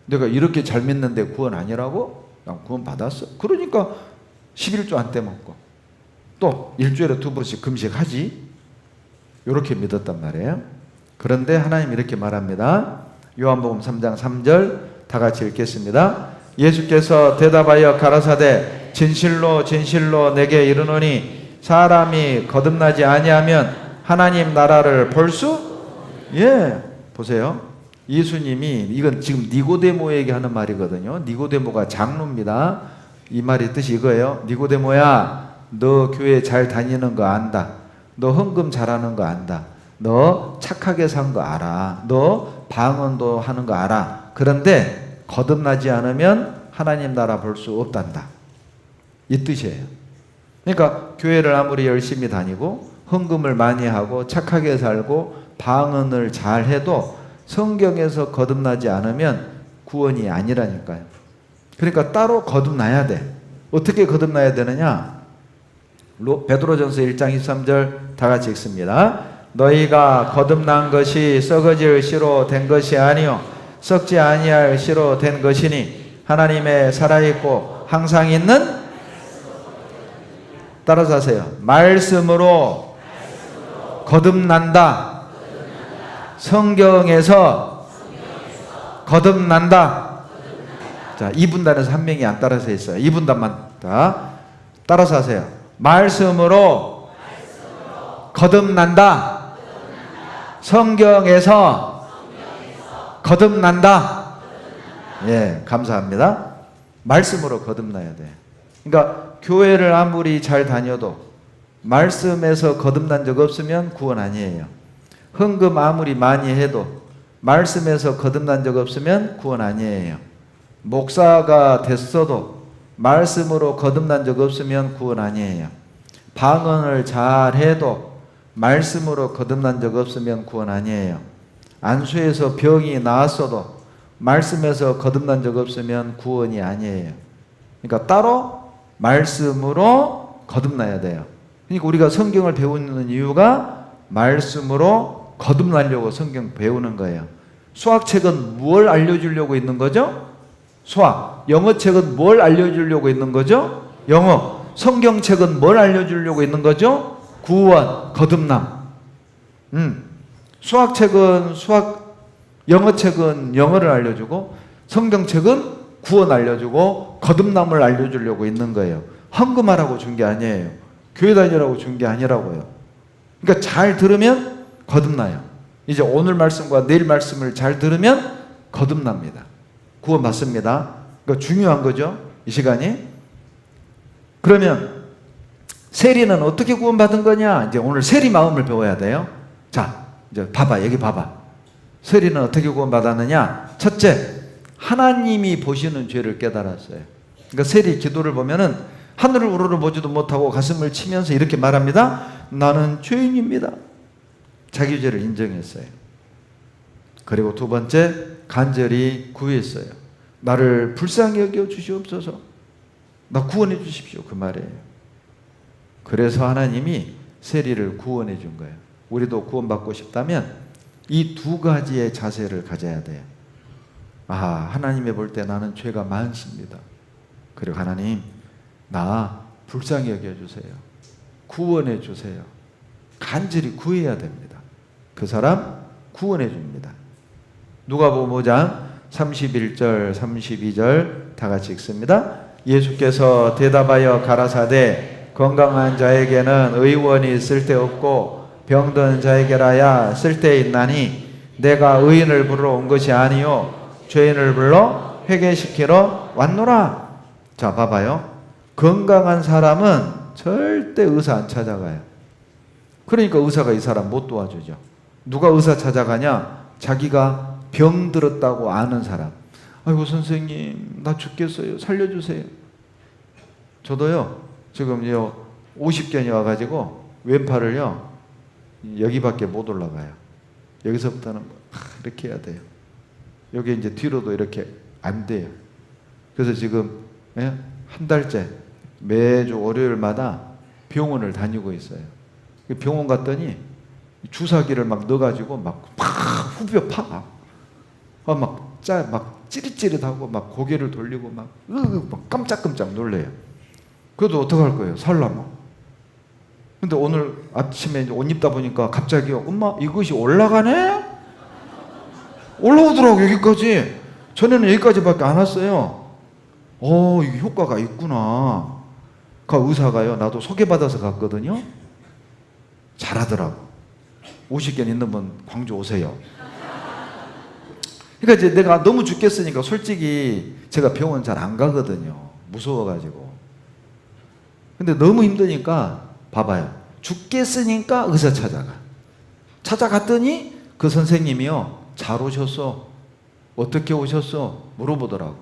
내가 이렇게 잘 믿는데 구원 아니라고? 난 구원 받았어. 그러니까 11조 안 떼먹고 또 일주일에 2번씩 금식하지. 이렇게 믿었단 말이에요. 그런데 하나님 이렇게 말합니다. 요한복음 3장 3절 다 같이 읽겠습니다. 예수께서 대답하여 가라사대 진실로 진실로 내게 이르노니 사람이 거듭나지 아니하면 하나님 나라를 볼 수? 예, 보세요. 예수님이 이건 지금 니고데모에게 하는 말이거든요. 니고데모가 장로입니다. 이 말의 뜻이 이거예요. 니고데모야, 너 교회 잘 다니는 거 안다. 너 헌금 잘하는 거 안다. 너 착하게 산 거 알아. 너 방언도 하는 거 알아. 그런데 거듭나지 않으면 하나님 나라 볼 수 없단다. 이 뜻이에요. 그러니까 교회를 아무리 열심히 다니고 헌금을 많이 하고 착하게 살고 방언을 잘 해도 성경에서 거듭나지 않으면 구원이 아니라니까요. 그러니까 따로 거듭나야 돼. 어떻게 거듭나야 되느냐? 베드로전서 1장 23절 다 같이 읽습니다. 너희가 거듭난 것이 썩어질 씨로 된 것이 아니요 썩지 아니할 씨로 된 것이니 하나님의 살아있고 항상 있는 따라서 하세요. 말씀으로 거듭난다. 성경에서 거듭난다. 자, 2분단에서 한 명이 안 따라서 있어요. 2분단만 다 따라서 하세요. 말씀으로 거듭난다. 성경에서 거듭난다. 예, 감사합니다. 말씀으로 거듭나야 돼. 그러니까 교회를 아무리 잘 다녀도 말씀에서 거듭난 적 없으면 구원 아니에요. 헌금 아무리 많이 해도 말씀에서 거듭난 적 없으면 구원 아니에요. 목사가 됐어도 말씀으로 거듭난 적 없으면 구원 아니에요. 방언을 잘 해도 말씀으로 거듭난 적 없으면 구원 아니에요. 안수에서 병이 나았어도 말씀에서 거듭난 적 없으면 구원이 아니에요. 그러니까 따로 말씀으로 거듭나야 돼요. 그러니까 우리가 성경을 배우는 이유가 말씀으로 거듭나려고 성경 배우는 거예요. 수학책은 뭘 알려주려고 있는 거죠? 수학. 영어책은 뭘 알려주려고 있는 거죠? 영어. 성경책은 뭘 알려주려고 있는 거죠? 구원, 거듭남. 수학책은 수학, 영어책은 영어를 알려주고 성경책은 구원 알려주고 거듭남을 알려주려고 있는 거예요. 헌금하라고 준 게 아니에요. 교회 다니라고 준 게 아니라고요. 그러니까 잘 들으면 거듭나요. 이제 오늘 말씀과 내일 말씀을 잘 들으면 거듭납니다. 구원 받습니다. 그러니까 중요한 거죠. 이 시간이. 그러면 세리는 어떻게 구원받은 거냐? 이제 오늘 세리 마음을 배워야 돼요. 자, 이제 봐봐. 여기 봐봐. 세리는 어떻게 구원받았느냐? 첫째, 하나님이 보시는 죄를 깨달았어요. 그러니까 세리 기도를 보면은 하늘을 우러러 보지도 못하고 가슴을 치면서 이렇게 말합니다. 나는 죄인입니다. 자기 죄를 인정했어요. 그리고 두 번째, 간절히 구했어요. 나를 불쌍히 여겨 주시옵소서. 나 구원해 주십시오. 그 말이에요. 그래서 하나님이 세리를 구원해 준 거예요. 우리도 구원받고 싶다면 이 두 가지의 자세를 가져야 돼요. 아, 하나님이 볼 때 나는 죄가 많습니다. 그리고 하나님, 나 불쌍히 여겨주세요. 구원해 주세요. 간절히 구해야 됩니다. 그 사람 구원해 줍니다. 누가복음 5장 31절 32절 다 같이 읽습니다. 예수께서 대답하여 가라사대 건강한 자에게는 의원이 쓸데없고 병든 자에게라야 쓸데있나니 내가 의인을 부르러 온 것이 아니요 죄인을 불러 회개시키러 왔노라. 자, 봐봐요. 건강한 사람은 절대 의사 안 찾아가요. 그러니까 의사가 이 사람 못 도와주죠. 누가 의사 찾아가냐? 자기가 병들었다고 아는 사람. 아이고 선생님 나 죽겠어요. 살려주세요. 저도요 지금 50견이 와가지고 왼팔을요 여기밖에 못 올라가요. 여기서부터는 이렇게 해야 돼요. 여기 이제 뒤로도 이렇게 안 돼요. 그래서 지금 한 달째 매주 월요일마다 병원을 다니고 있어요. 병원 갔더니 주사기를 막 넣어가지고 막 후벼 파. 막 찌릿찌릿하고 막 고개를 돌리고 막 깜짝깜짝 놀래요. 그래도 어떡할 거예요? 살라면. 근데 오늘 아침에 이제 옷 입다 보니까 갑자기 엄마 이것이 올라가네? 올라오더라고 여기까지. 전에는 여기까지밖에 안 왔어요. 이게 효과가 있구나. 그 의사가요, 나도 소개받아서 갔거든요. 잘하더라고. 오시견 있는 분 광주 오세요. 그러니까 이제 내가 너무 죽겠으니까 솔직히 제가 병원 잘 안 가거든요. 무서워가지고. 근데 너무 힘드니까 봐봐요. 죽겠으니까 의사 찾아갔더니 그 선생님이요, 잘 오셨어. 어떻게 오셨어? 물어보더라고.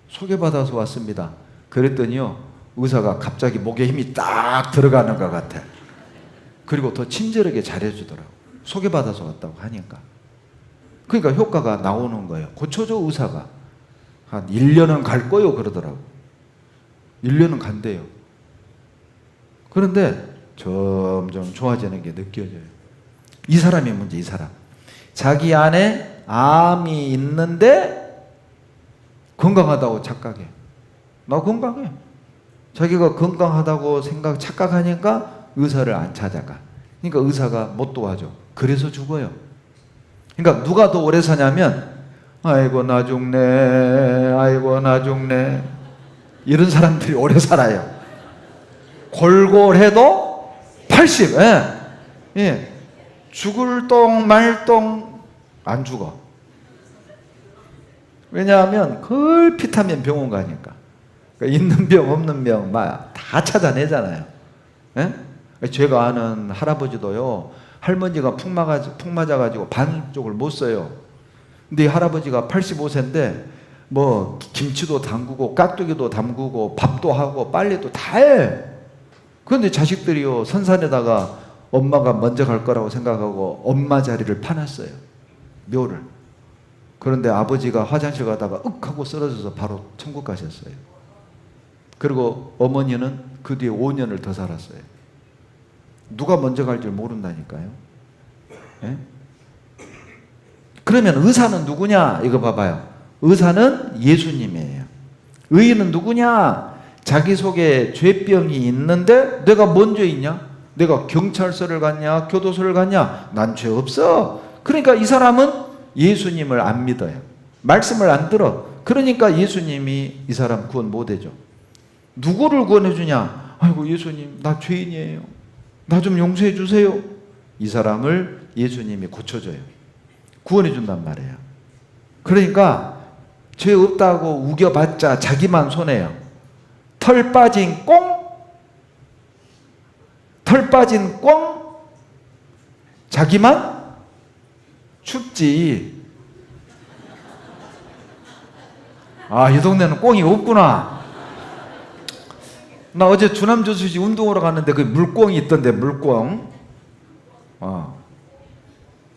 소개받아서 왔습니다. 그랬더니요, 의사가 갑자기 목에 힘이 딱 들어가는 것 같아. 그리고 더 친절하게 잘해주더라고. 소개받아서 왔다고 하니까. 그러니까 효과가 나오는 거예요. 고쳐줘 의사가. 한 1년은 갈 거요 그러더라고. 1년은 간대요. 그런데 점점 좋아지는 게 느껴져요. 이 사람이 문제, 이 사람. 자기 안에 암이 있는데 건강하다고 착각해. 나 건강해. 자기가 건강하다고 착각하니까 의사를 안 찾아가. 그러니까 의사가 못 도와줘. 그래서 죽어요. 그러니까 누가 더 오래 사냐면 아이고 나 죽네, 아이고 나 죽네, 이런 사람들이 오래 살아요. 골골해도 80. 예. 죽을 똥 말똥 안 죽어. 왜냐하면 걸핏하면 병원 가니까. 그러니까 있는 병 없는 병 막 다 찾아내잖아요. 예? 제가 아는 할아버지도요, 할머니가 푹 맞아가지고 반쪽을 못 써요. 근데 이 할아버지가 85세인데 뭐 김치도 담그고 깍두기도 담그고 밥도 하고 빨래도 다 해. 그런데 자식들이요, 선산에다가 엄마가 먼저 갈 거라고 생각하고 엄마 자리를 파놨어요. 묘를. 그런데 아버지가 화장실 가다가 윽 하고 쓰러져서 바로 천국 가셨어요. 그리고 어머니는 그 뒤에 5년을 더 살았어요. 누가 먼저 갈 줄 모른다니까요. 예? 그러면 의사는 누구냐? 이거 봐봐요. 의사는 예수님이에요. 의인은 누구냐? 자기 속에 죄병이 있는데 내가 뭔 죄 있냐? 내가 경찰서를 갔냐? 교도소를 갔냐? 난 죄 없어. 그러니까 이 사람은 예수님을 안 믿어요. 말씀을 안 들어. 그러니까 예수님이 이 사람 구원 못 해줘. 누구를 구원해 주냐? 아이고 예수님 나 죄인이에요. 나 좀 용서해 주세요. 이 사람을 예수님이 고쳐줘요. 구원해 준단 말이에요. 그러니까 죄 없다고 우겨봤자 자기만 손해요. 털 빠진 꽁? 털 빠진 꽁? 자기만 춥지. 아, 이 동네는 꽁이 없구나. 나 어제 주남저수지 운동하러 갔는데 그 물꽁이 있던데, 물꽁.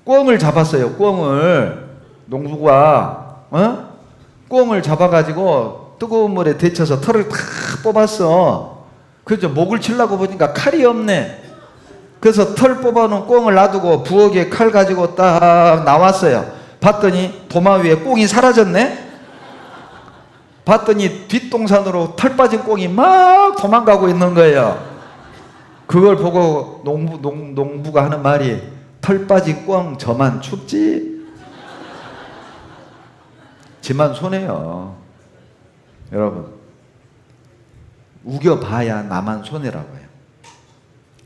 꽁을 잡았어요. 꽁을. 농부가 꽁을 잡아가지고 뜨거운 물에 데쳐서 털을 다 뽑았어. 그래서 목을 치려고 보니까 칼이 없네. 그래서 털 뽑아놓은 꽁을 놔두고 부엌에 칼 가지고 딱 나왔어요. 봤더니 도마 위에 꽁이 사라졌네. 봤더니 뒷동산으로 털 빠진 꽁이 막 도망가고 있는 거예요. 그걸 보고 농부가 하는 말이, 털 빠진 꽁 저만 춥지? 지만 손해요. 여러분, 우겨봐야 나만 손해라고 해요.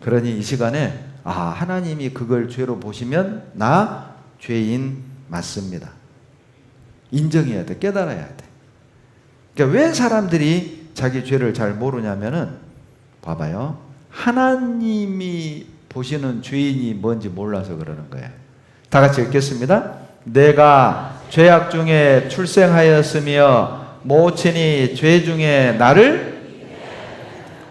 그러니 이 시간에 하나님이 그걸 죄로 보시면 나 죄인 맞습니다. 인정해야 돼. 깨달아야 돼. 그러니까 왜 사람들이 자기 죄를 잘 모르냐면은, 봐봐요. 하나님이 보시는 죄인이 뭔지 몰라서 그러는 거예요. 다 같이 읽겠습니다. 내가 죄악 중에 출생하였으며 모친이 죄 중에 나를,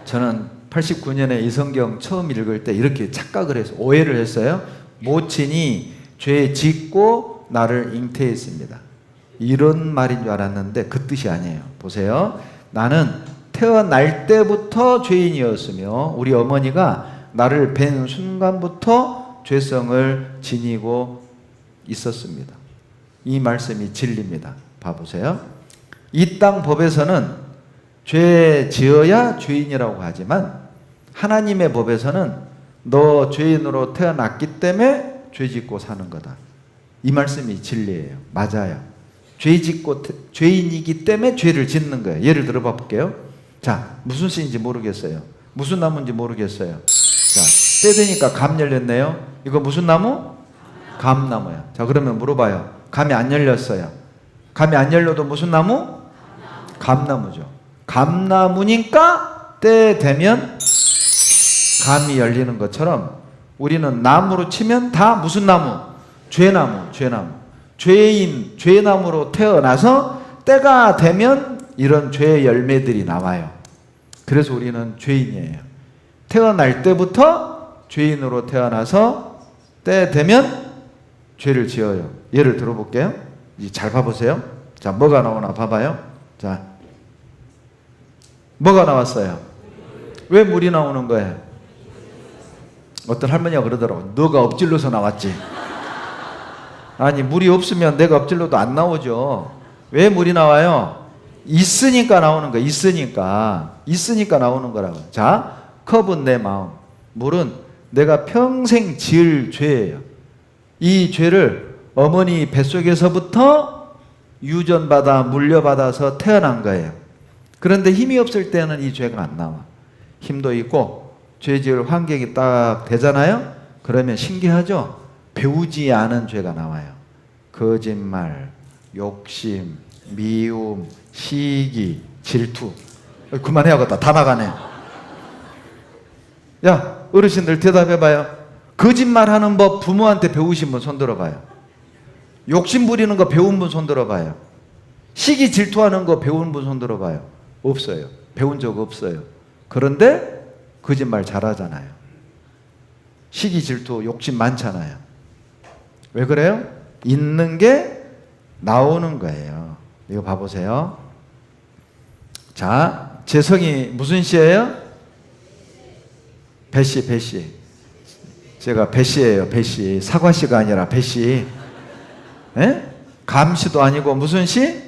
저는 89년에 이 성경 처음 읽을 때 이렇게 착각을 해서 오해를 했어요. 모친이 죄 짓고 나를 잉태했습니다. 이런 말인 줄 알았는데 그 뜻이 아니에요. 보세요. 나는 태어날 때부터 죄인이었으며 우리 어머니가 나를 뵌 순간부터 죄성을 지니고 있었습니다. 이 말씀이 진리입니다. 봐보세요. 이 땅 법에서는 죄 지어야 죄인이라고 하지만 하나님의 법에서는 너 죄인으로 태어났기 때문에 죄 짓고 사는 거다. 이 말씀이 진리예요. 맞아요. 죄 짓고 죄인이기 때문에 죄를 짓는 거예요. 예를 들어 볼게요. 자, 무슨 씨인지 모르겠어요. 무슨 나무인지 모르겠어요. 자, 때 되니까 감 열렸네요. 이거 무슨 나무? 감나무야. 자, 그러면 물어봐요. 감이 안 열렸어요. 감이 안 열려도 무슨 나무? 감나무죠. 감나무니까 때 되면 감이 열리는 것처럼 우리는 나무로 치면 다 무슨 나무? 죄나무, 죄나무. 죄인, 죄나무로 태어나서 때가 되면 이런 죄의 열매들이 나와요. 그래서 우리는 죄인이에요. 태어날 때부터 죄인으로 태어나서 때 되면 죄를 지어요. 예를 들어볼게요. 잘 봐보세요. 자, 뭐가 나오나 봐봐요. 자, 뭐가 나왔어요? 왜 물이 나오는 거예요? 어떤 할머니가 그러더라고. 너가 엎질러서 나왔지. 아니, 물이 없으면 내가 엎질러도 안 나오죠. 왜 물이 나와요? 있으니까 나오는 거야. 있으니까 나오는 거라고. 자, 컵은 내 마음, 물은 내가 평생 지을 죄예요. 이 죄를 어머니 뱃속에서부터 유전받아 물려받아서 태어난 거예요. 그런데 힘이 없을 때는 이 죄가 안 나와. 힘도 있고 죄 지을 환경이 딱 되잖아요. 그러면 신기하죠? 배우지 않은 죄가 나와요. 거짓말, 욕심, 미움, 시기, 질투. 그만해야겠다. 다 나가네. 야, 어르신들 대답해봐요. 거짓말하는 법 부모한테 배우신 분 손들어봐요. 욕심 부리는 거 배운 분 손들어봐요. 시기 질투하는 거 배운 분 손들어봐요. 없어요. 배운 적 없어요. 그런데 거짓말 잘하잖아요. 시기 질투 욕심 많잖아요. 왜 그래요? 있는 게 나오는 거예요. 이거 봐보세요. 자, 제 성이 무슨 씨예요? 배씨, 배씨. 제가 배씨예요, 배씨. 사과씨가 아니라 배씨. 에? 감씨도 아니고 무슨 씨?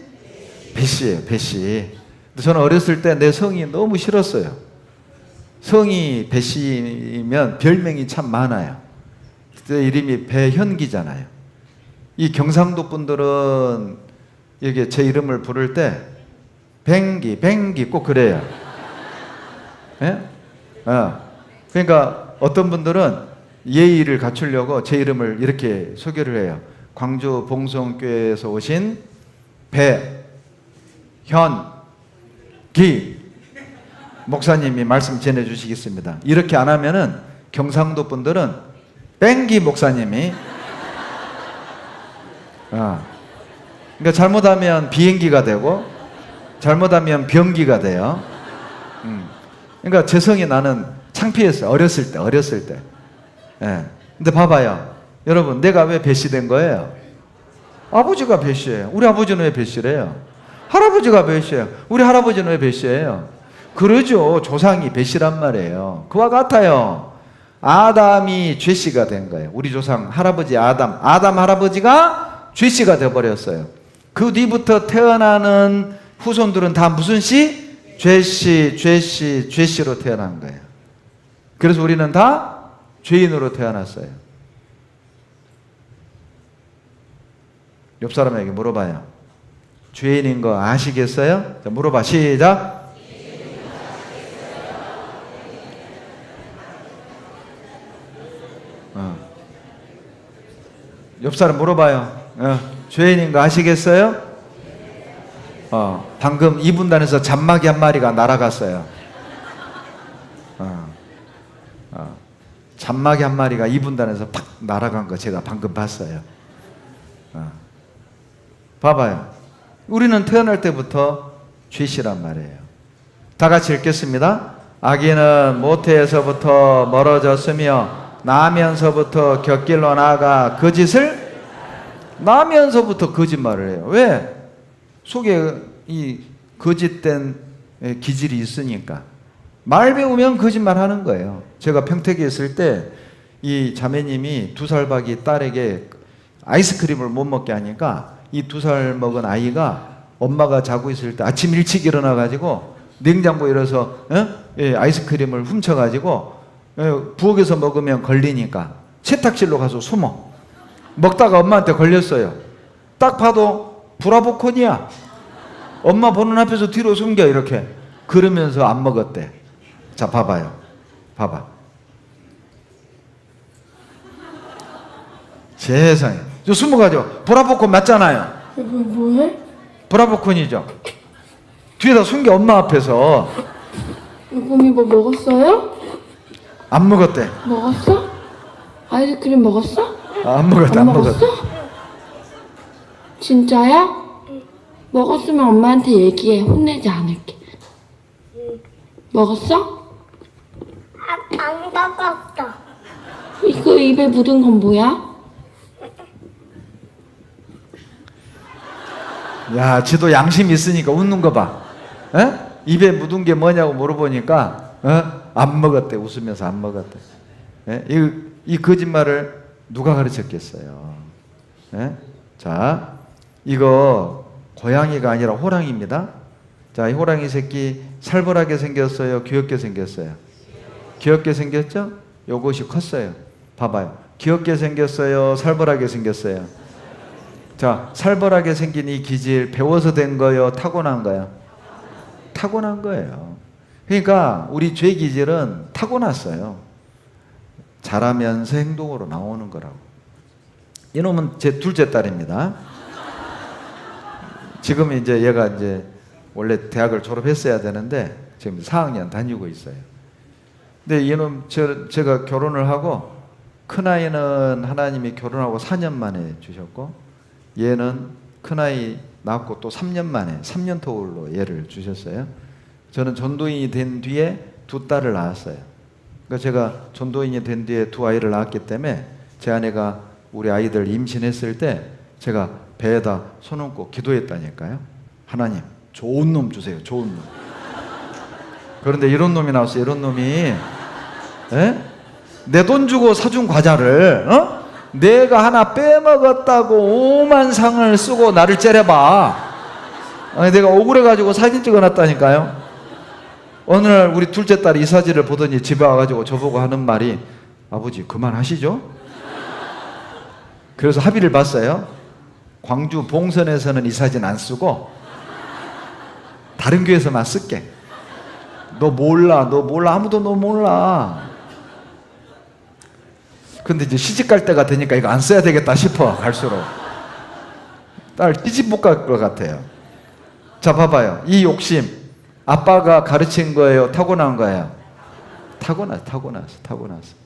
배씨예요, 배씨. 저는 어렸을 때 내 성이 너무 싫었어요. 성이 배씨면 별명이 참 많아요. 그때 이름이 배현기잖아요. 이 경상도 분들은 이게 제 이름을 부를 때 뱅기, 뱅기 꼭 그래요. 예? 그러니까 어떤 분들은 예의를 갖추려고 제 이름을 이렇게 소개를 해요. 광주 봉성교회에서 오신 배현기 목사님이 말씀 전해주시겠습니다. 이렇게 안 하면은 경상도 분들은 뺑기 목사님이 그러니까 잘못하면 비행기가 되고 잘못하면 병기가 돼요. 그러니까 제 성이 나는 창피했어요. 어렸을 때. 예. 근데 봐봐요. 여러분, 내가 왜 배씨된 거예요? 아버지가 배씨예요. 우리 아버지는 왜 배씨래요? 할아버지가 배씨예요. 우리 할아버지는 왜 배씨예요? 그러죠. 조상이 배씨란 말이에요. 그와 같아요. 아담이 죄씨가 된 거예요. 우리 조상 할아버지 아담 할아버지가 죄씨가 되어버렸어요. 그 뒤부터 태어나는 후손들은 다 무슨 씨? 죄씨로 태어난 거예요. 그래서 우리는 다 죄인으로 태어났어요. 옆 사람에게 물어봐요. 죄인인 거 아시겠어요? 자, 물어봐. 시작. 옆 사람 물어봐요. 죄인인 거 아시겠어요? 방금 이분단에서 잔마귀 한 마리가 날아갔어요. 잔마귀 한 마리가 이분단에서 팍 날아간 거 제가 방금 봤어요. 봐봐요. 우리는 태어날 때부터 죄시란 말이에요. 다 같이 읽겠습니다. 아기는 모태에서부터 멀어졌으며 나면서부터 곁길로 나아가 거짓을 나면서부터 거짓말을 해요. 왜? 속에 이 거짓된 기질이 있으니까. 말 배우면 거짓말 하는 거예요. 제가 평택에 있을 때 이 자매님이 2살 박이 딸에게 아이스크림을 못 먹게 하니까 이 2살 먹은 아이가 엄마가 자고 있을 때 아침 일찍 일어나가지고 냉장고에 일어서 예, 아이스크림을 훔쳐가지고 부엌에서 먹으면 걸리니까 세탁실로 가서 숨어. 먹다가 엄마한테 걸렸어요. 딱 봐도 브라보콘이야. 엄마 보는 앞에서 뒤로 숨겨 이렇게. 그러면서 안 먹었대. 자, 봐봐요. 봐봐. 세상에. 저 숨어가죠. 브라보콘 맞잖아요. 뭐해? 브라보콘이죠. 뒤에다 숨겨 엄마 앞에서. 요금이 뭐 먹었어요? 안 먹었대. 먹었어? 아이스크림 먹었어? 안 먹었대. 안 안 먹었대. 먹었어? 진짜야? 먹었으면 엄마한테 얘기해. 혼내지 않을게. 먹었어? 안 먹었어. 이거 입에 묻은 건 뭐야? 야, 지도 양심 있으니까 웃는 거 봐. 에? 입에 묻은 게 뭐냐고 물어보니까 안 먹었대. 웃으면서 안 먹었대. 에? 이 거짓말을 누가 가르쳤겠어요? 에? 자, 이거 고양이가 아니라 호랑이입니다. 자, 이 호랑이 새끼 살벌하게 생겼어요? 귀엽게 생겼어요? 귀엽게 생겼죠? 요것이 컸어요. 봐봐요. 귀엽게 생겼어요? 살벌하게 생겼어요? 자, 살벌하게 생긴 이 기질 배워서 된 거요? 타고난 거요? 타고난 거예요. 그러니까 우리 죄 기질은 타고났어요. 자라면서 행동으로 나오는 거라고. 이놈은 제 둘째 딸입니다. 지금 이제 얘가 이제 원래 대학을 졸업했어야 되는데 지금 4학년 다니고 있어요. 근데 이놈 제가 결혼을 하고 큰아이는 하나님이 결혼하고 4년 만에 주셨고 얘는 큰아이 낳고 또 3년 만에 3년 터울로 얘를 주셨어요. 저는 전도인이 된 뒤에 2딸을 낳았어요. 그러니까 제가 전도인이 된 뒤에 2아이를 낳았기 때문에 제 아내가 우리 아이들 임신했을 때 제가 배에다 손 얹고 기도했다니까요. 하나님 좋은 놈 주세요. 좋은 놈. 그런데 이런 놈이 나왔어요. 이런 놈이 내 돈 주고 사준 과자를 내가 하나 빼먹었다고 오만 상을 쓰고 나를 째려봐. 아니, 내가 억울해가지고 사진 찍어놨다니까요. 어느 날 우리 둘째 딸이 이 사진을 보더니 집에 와가지고 저보고 하는 말이 아버지 그만하시죠? 그래서 합의를 봤어요. 광주 봉선에서는 이 사진 안 쓰고 다른 교회에서만 쓸게. 너 몰라 아무도 너 몰라. 근데 이제 시집 갈 때가 되니까 이거 안 써야 되겠다 싶어. 갈수록 딸 시집 못 갈 것 같아요. 자, 봐봐요. 이 욕심 아빠가 가르친 거예요? 타고난 거예요? 타고났어.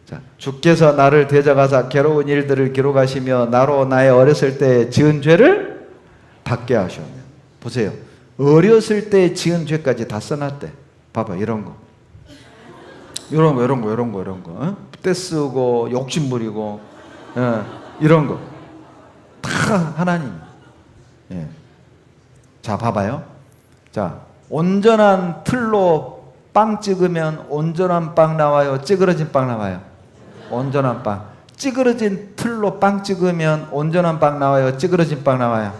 자, 주께서 나를 데려가사 괴로운 일들을 기록하시며 나로 나의 어렸을 때 지은 죄를 받게 하시오며. 보세요. 어렸을 때 지은 죄까지 다 써놨대. 봐봐, 이런 거. 떼쓰고 욕심 부리고 이런 거 다 하나님. 예. 자, 봐봐요. 자, 온전한 틀로 빵 찍으면 온전한 빵 나와요? 찌그러진 빵 나와요? 온전한 빵. 찌그러진 틀로 빵 찍으면 온전한 빵 나와요? 찌그러진 빵 나와요?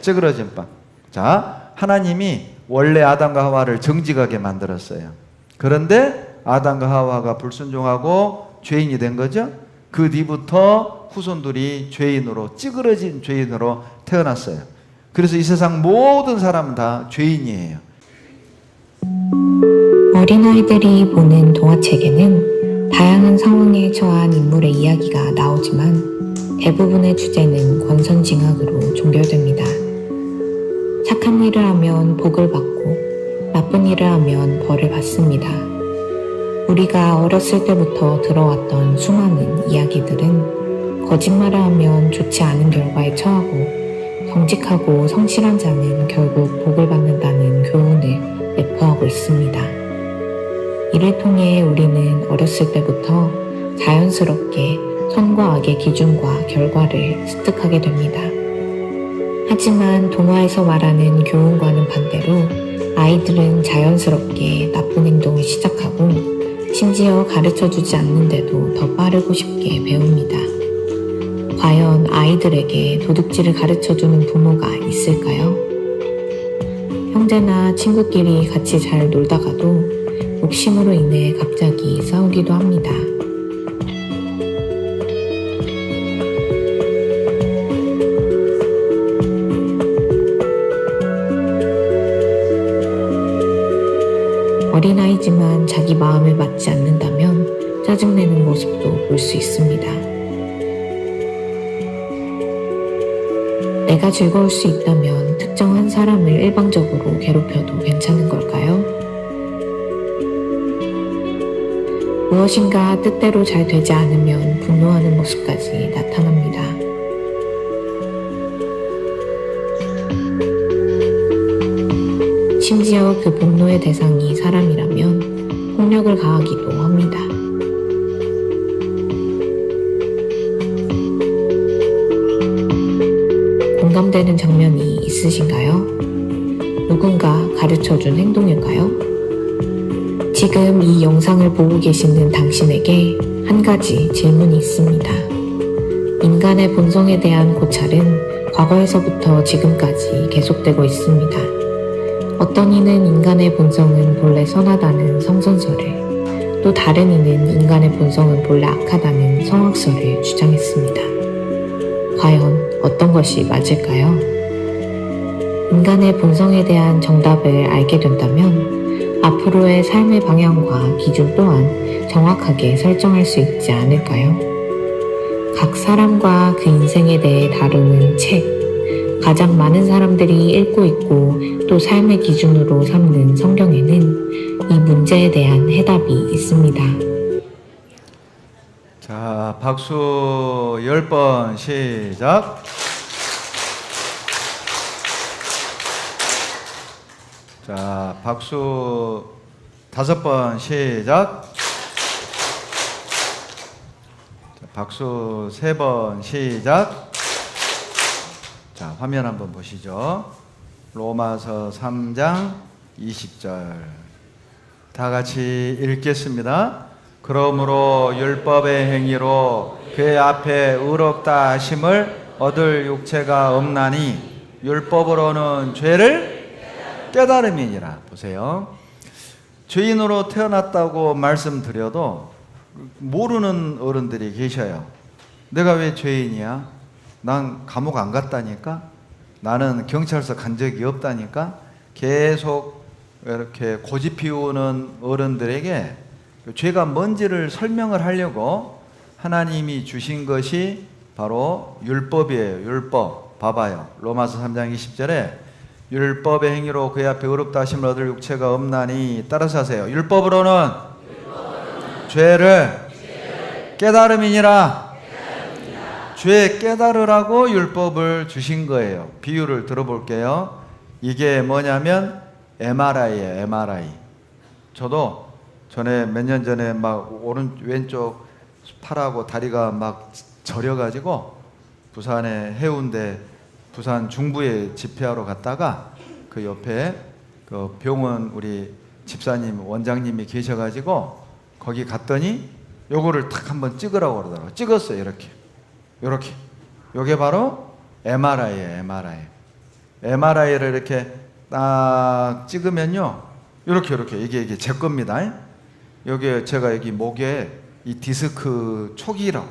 찌그러진 빵. 자, 하나님이 원래 아담과 하와를 정직하게 만들었어요. 그런데 아담과 하와가 불순종하고 죄인이 된 거죠. 그 뒤부터 후손들이 죄인으로, 찌그러진 죄인으로 태어났어요. 그래서 이 세상 모든 사람은 다 죄인이에요. 어린아이들이 보는 동화책에는 다양한 상황에 처한 인물의 이야기가 나오지만 대부분의 주제는 권선징악으로 종결됩니다. 착한 일을 하면 복을 받고 나쁜 일을 하면 벌을 받습니다. 우리가 어렸을 때부터 들어왔던 수많은 이야기들은 거짓말을 하면 좋지 않은 결과에 처하고 정직하고 성실한 자는 결국 복을 받는다는 교훈을 내포하고 있습니다. 이를 통해 우리는 어렸을 때부터 자연스럽게 선과 악의 기준과 결과를 습득하게 됩니다. 하지만 동화에서 말하는 교훈과는 반대로 아이들은 자연스럽게 나쁜 행동을 시작하고 심지어 가르쳐주지 않는데도 더 빠르고 쉽게 배웁니다. 과연 아이들에게 도둑질을 가르쳐주는 부모가 있을까요? 형제나 친구끼리 같이 잘 놀다가도 욕심으로 인해 갑자기 싸우기도 합니다. 어린아이지만 자기 마음에 맞지 않는다면 짜증내는 모습도 볼 수 있습니다. 내가 즐거울 수 있다면 특정한 사람을 일방적으로 괴롭혀도 괜찮은 걸까요? 무엇인가 뜻대로 잘 되지 않으면 분노하는 모습까지 나타납니다. 심지어 그 분노의 대상이 사람이라면 폭력을 가하기도 합니다. 공감되는 장면이 있으신가요? 누군가 가르쳐준 행동일까요? 지금 이 영상을 보고 계시는 당신에게 한 가지 질문이 있습니다. 인간의 본성에 대한 고찰은 과거에서부터 지금까지 계속되고 있습니다. 어떤 이는 인간의 본성은 본래 선하다는 성선설을, 또 다른 이는 인간의 본성은 본래 악하다는 성악설을 주장했습니다. 과연 어떤 것이 맞을까요? 인간의 본성에 대한 정답을 알게 된다면 앞으로의 삶의 방향과 기준 또한 정확하게 설정할 수 있지 않을까요? 각 사람과 그 인생에 대해 다루는 책, 가장 많은 사람들이 읽고 있고 또 삶의 기준으로 삼는 성경에는 이 문제에 대한 해답이 있습니다. 자, 박수 10번 시작. 자, 박수 5번 시작. 자, 박수 3번 시작. 자, 화면 한번 보시죠. 로마서 3장 20절. 다 같이 읽겠습니다. 그러므로 율법의 행위로 그의 앞에 의롭다 하심을 얻을 육체가 없나니 율법으로는 죄를 깨달음이니라. 보세요. 죄인으로 태어났다고 말씀드려도 모르는 어른들이 계셔요. 내가 왜 죄인이야? 난 감옥 안 갔다니까? 나는 경찰서 간 적이 없다니까? 계속 이렇게 고집 피우는 어른들에게 죄가 뭔지를 설명을 하려고 하나님이 주신 것이 바로 율법이에요. 율법. 봐봐요. 로마서 3장 20절에 율법의 행위로 그의 앞에 의롭다 하심을 얻을 육체가 없나니, 따라서 하세요. 율법으로는 죄를 깨달음이니라. 죄 깨달으라고 율법을 주신 거예요. 비유를 들어볼게요. 이게 뭐냐면 MRI예요. MRI. 저도 전에 몇 년 전에 막 왼쪽 팔하고 다리가 막 저려가지고 부산의 해운대 부산 중부에 집회하러 갔다가 그 옆에 그 병원 우리 집사님 원장님이 계셔가지고 거기 갔더니 요거를 탁 한번 찍으라고 그러더라고요. 찍었어요. 이렇게 요게 바로 MRI예요. MRI. MRI를 이렇게 딱 찍으면요 이렇게 이게 제 겁니다. 여기 제가 여기 목에 이 디스크 초기라고,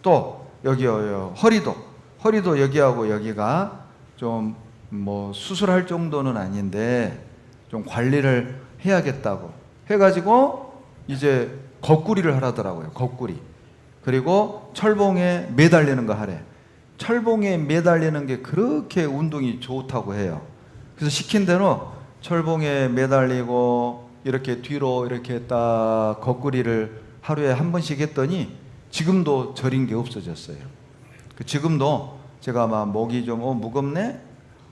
또 여기 허리도 여기하고 여기가 좀 뭐 수술할 정도는 아닌데 좀 관리를 해야겠다고 해가지고 이제 거꾸리를 하라더라고요. 거꾸리. 그리고 철봉에 매달리는 거 하래. 철봉에 매달리는 게 그렇게 운동이 좋다고 해요. 그래서 시킨 대로 철봉에 매달리고 이렇게 뒤로 이렇게 딱 거꾸리를 하루에 한 번씩 했더니 지금도 저린 게 없어졌어요. 지금도 제가 막 목이 좀 무겁네,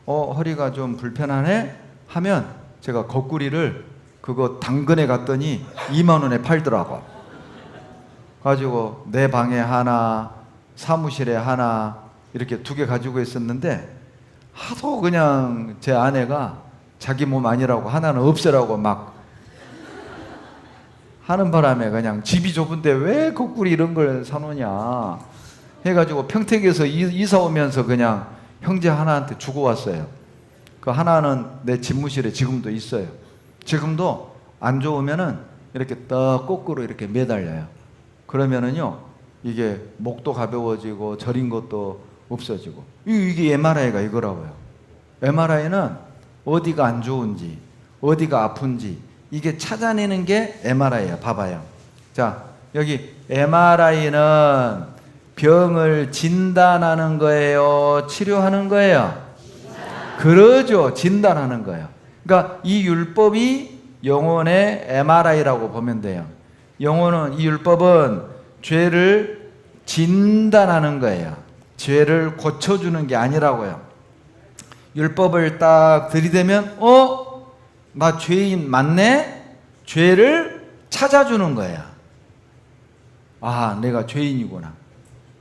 허리가 좀 불편하네 하면 제가 거꾸리를 그거 당근에 갔더니 2만 원에 팔더라고. 가지고 내 방에 하나, 사무실에 하나 이렇게 2개 가지고 있었는데 하도 그냥 제 아내가 자기 몸 아니라고 하나는 없애라고 막 하는 바람에 그냥 집이 좁은데 왜 거꾸리 이런 걸 사놓냐. 해가지고 평택에서 이사 오면서 그냥 형제 하나한테 주고 왔어요. 그 하나는 내 집무실에 지금도 있어요. 지금도 안 좋으면은 이렇게 떡 거꾸로 이렇게 매달려요. 그러면은요, 이게 목도 가벼워지고 저린 것도 없어지고. 이게 MRI가 이거라고요. MRI는 어디가 안 좋은지, 어디가 아픈지 이게 찾아내는 게 MRI예요. 봐봐요. 자, 여기 MRI는 병을 진단하는 거예요? 치료하는 거예요? 그러죠. 진단하는 거예요. 그러니까 이 율법이 영혼의 MRI라고 보면 돼요. 영혼은, 이 율법은 죄를 진단하는 거예요. 죄를 고쳐주는 게 아니라고요. 율법을 딱 들이대면 나 죄인 맞네? 죄를 찾아주는 거야. 아, 내가 죄인이구나.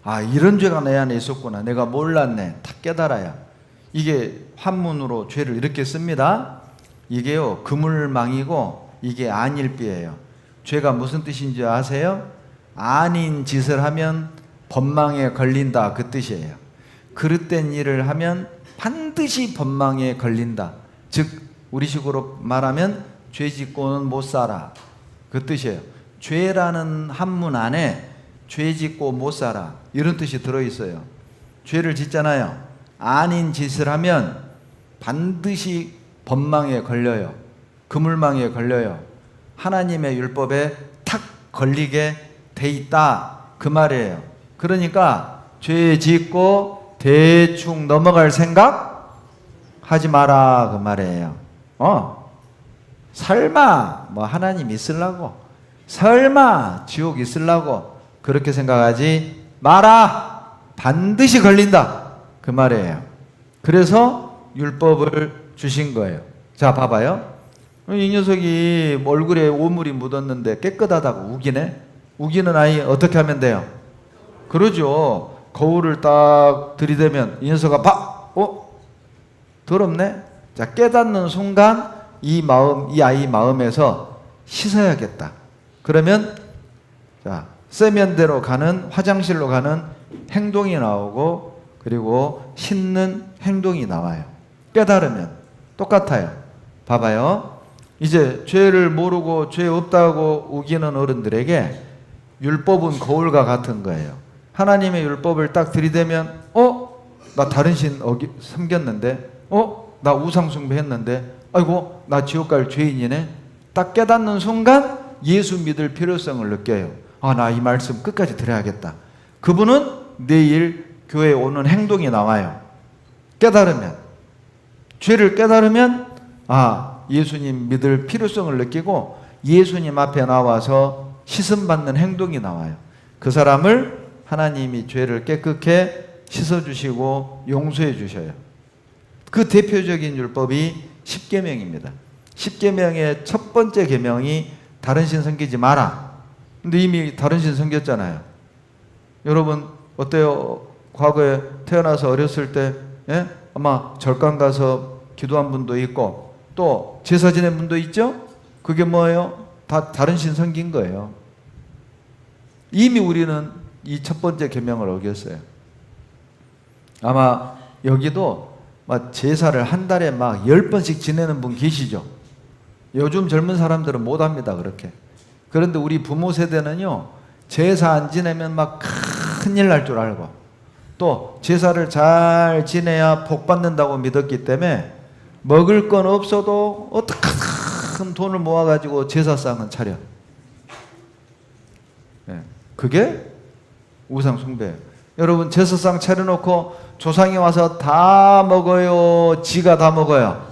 아, 이런 죄가 내 안에 있었구나. 내가 몰랐네. 탁 깨달아야. 이게 한문으로 죄를 이렇게 씁니다. 이게요, 그물망이고 이게 안일비예요. 죄가 무슨 뜻인지 아세요? 아닌 짓을 하면 법망에 걸린다, 그 뜻이에요. 그릇된 일을 하면 반드시 법망에 걸린다. 즉 우리식으로 말하면 죄 짓고는 못 살아, 그 뜻이에요. 죄라는 한문 안에 죄 짓고 못 살아 이런 뜻이 들어있어요. 죄를 짓잖아요. 아닌 짓을 하면 반드시 법망에 걸려요. 그물망에 걸려요. 하나님의 율법에 탁 걸리게 돼 있다, 그 말이에요. 그러니까 죄 짓고 대충 넘어갈 생각 하지 마라, 그 말이에요. 설마 뭐 하나님 있으려고, 설마 지옥 있으려고 그렇게 생각하지 마라. 반드시 걸린다, 그 말이에요. 그래서 율법을 주신 거예요. 자, 봐봐요. 이 녀석이 얼굴에 오물이 묻었는데 깨끗하다고 우기네. 우기는 아이 어떻게 하면 돼요? 그러죠. 거울을 딱 들이대면 이 녀석아 더럽네. 자, 깨닫는 순간 이 아이 마음에서 씻어야겠다. 그러면 자, 세면대로 가는, 화장실로 가는 행동이 나오고, 그리고 씻는 행동이 나와요. 깨달으면 똑같아요. 봐봐요. 이제 죄를 모르고 죄 없다고 우기는 어른들에게 율법은 거울과 같은 거예요. 하나님의 율법을 딱 들이대면 나 다른 신 섬겼는데, 나 우상 숭배했는데, 아이고 나 지옥 갈 죄인이네. 딱 깨닫는 순간 예수 믿을 필요성을 느껴요. 아, 나 이 말씀 끝까지 들어야겠다. 그분은 내일 교회에 오는 행동이 나와요. 깨달으면, 죄를 깨달으면 예수님 믿을 필요성을 느끼고 예수님 앞에 나와서 씻음받는 행동이 나와요. 그 사람을 하나님이 죄를 깨끗게 씻어주시고 용서해 주셔요. 그 대표적인 율법이 십계명입니다. 십계명의 첫 번째 계명이 다른 신 섬기지 마라. 근데 이미 다른 신 섬겼잖아요. 여러분 어때요? 과거에 태어나서 어렸을 때 아마 절간 가서 기도한 분도 있고 또 제사 지낸 분도 있죠? 그게 뭐예요? 다 다른 신 섬긴 거예요. 이미 우리는 이 첫 번째 계명을 어겼어요. 아마 여기도 막 제사를 한 달에 막 10번씩 지내는 분 계시죠? 요즘 젊은 사람들은 못합니다, 그렇게. 그런데 우리 부모 세대는요, 제사 안 지내면 막 큰일 날 줄 알고, 또 제사를 잘 지내야 복 받는다고 믿었기 때문에 먹을 건 없어도 어떻게든 돈을 모아가지고 제사상은 차려. 그게 우상 숭배예요. 여러분 제사상 차려놓고 조상이 와서 다 먹어요? 지가 다 먹어요?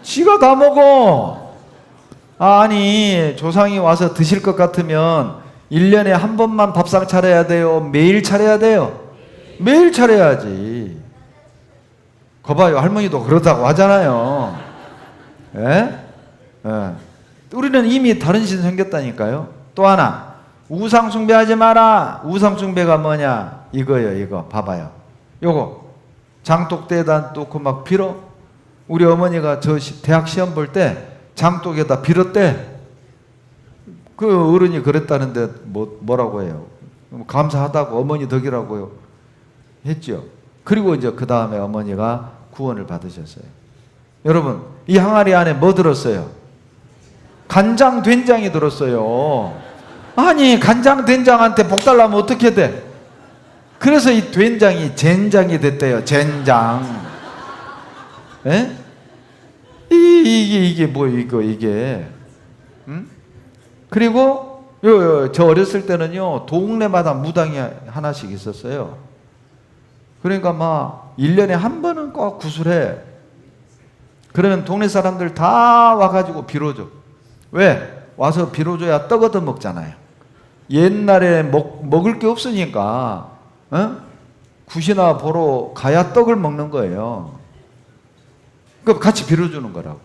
지가 다 먹어. 아니 조상이 와서 드실 것 같으면 1년에 한 번만 밥상 차려야 돼요? 매일 차려야 돼요? 매일 차려야지. 거봐요, 할머니도 그렇다고 하잖아요. 우리는 이미 다른 신 생겼다니까요. 또 하나, 우상 숭배하지 마라. 우상 숭배가 뭐냐? 이거예요. 이거 봐봐요. 요거 장독대에다 놓고 막 빌어. 우리 어머니가 저 대학 시험 볼 때 장독에다 빌었대. 그 어른이 그랬다는데 뭐라고 해요? 감사하다고 어머니 덕이라고요 했죠. 그리고 이제 그 다음에 어머니가 구원을 받으셨어요. 여러분, 이 항아리 안에 뭐 들었어요? 간장 된장이 들었어요. 아니, 간장 된장한테 복 달라면 어떻게 돼? 그래서 이 된장이 젠장이 됐대요. 젠장. 에? 이게 뭐예요, 이게. 응? 그리고 저 어렸을 때는요, 동네마다 무당이 하나씩 있었어요. 그러니까 막 1년에 한 번은 꼭 구슬해. 그러면 동네 사람들 다 와가지고 빌어줘. 왜? 와서 빌어줘야 떡 얻어 먹잖아요. 옛날에 먹을 게 없으니까 굿이나 보러 가야 떡을 먹는 거예요. 그 같이 빌어주는 거라고.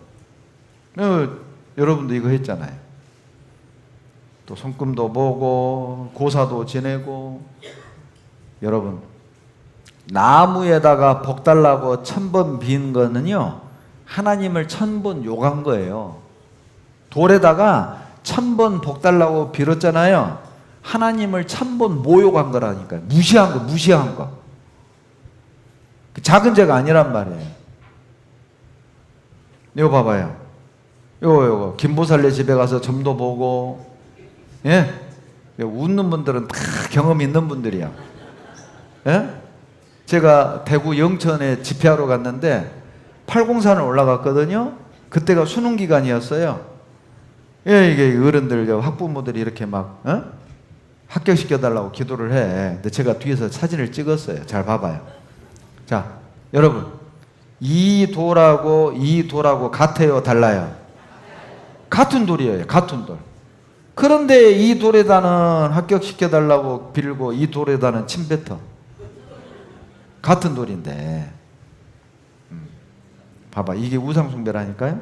여러분도 이거 했잖아요. 또 손금도 보고 고사도 지내고. 여러분, 나무에다가 복 달라고 1000번 빈 거는요, 하나님을 1000번 욕한 거예요. 돌에다가 1000번 복 달라고 빌었잖아요. 하나님을 1000번 모욕한 거라니까요. 무시한 거. 작은 죄가 아니란 말이에요. 이거 봐봐요. 요거 김보살네 집에 가서 점도 보고, 예? 웃는 분들은 다 경험 있는 분들이야. 예? 제가 대구 영천에 집회하러 갔는데 팔공산을 올라갔거든요. 그때가 수능 기간이었어요. 예, 이게 어른들, 학부모들이 이렇게 막 합격시켜달라고 기도를 해. 근데 제가 뒤에서 사진을 찍었어요. 잘 봐봐요. 자, 여러분, 이 돌하고 같아요, 달라요? 같은 돌이에요. 같은 돌. 그런데 이 돌에다는 합격시켜달라고 빌고 이 돌에다는 침 뱉어. 같은 돌인데. 봐봐, 이게 우상숭배라니까요.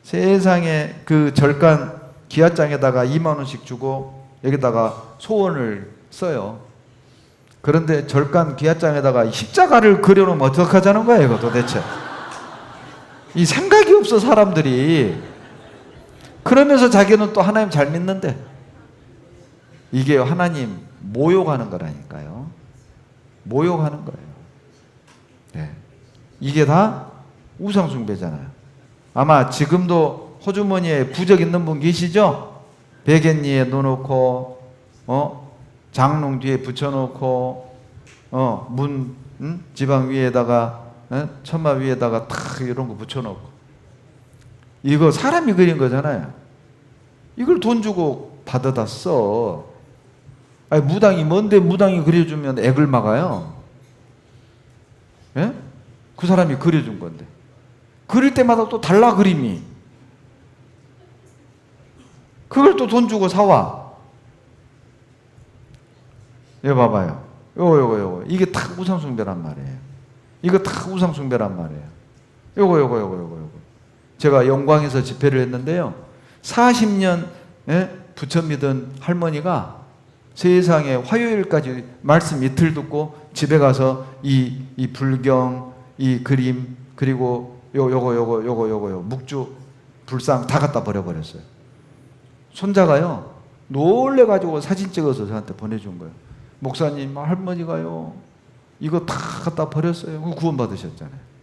세상에 그 절간 기아장에다가 2만 원씩 주고 여기다가 소원을 써요. 그런데 절간 기아장에다가 십자가를 그려놓으면 어떡하자는 거예요, 이거 도대체. 이 생각이 없어, 사람들이. 그러면서 자기는 또 하나님 잘 믿는데. 이게 하나님 모욕하는 거라니까요. 모욕하는 거예요. 네. 이게 다 우상숭배잖아요. 아마 지금도 호주머니에 부적 있는 분 계시죠? 베갯니에 넣어놓고, 장롱 뒤에 붙여놓고, 지방 위에다가, 천마 위에다가 탁 이런 거 붙여놓고. 이거 사람이 그린 거잖아요. 이걸 돈 주고 받아다 써. 아니, 무당이 뭔데 무당이 그려주면 액을 막아요? 예? 그 사람이 그려준 건데. 그릴 때마다 또 달라, 그림이. 그걸 또 돈 주고 사와. 이거 봐봐요. 요거. 이게 다 우상숭배란 말이에요. 이거 다 우상숭배란 말이에요. 요거. 제가 영광에서 집회를 했는데요. 40년 부처 믿은 할머니가 세상에 화요일까지 말씀 이틀 듣고 집에 가서 이 불경, 이 그림, 그리고 요거 묵주 불상 다 갖다 버려버렸어요. 손자가요, 놀래가지고 사진 찍어서 저한테 보내준 거예요. 목사님, 할머니가요, 이거 다 갖다 버렸어요. 구원 받으셨잖아요.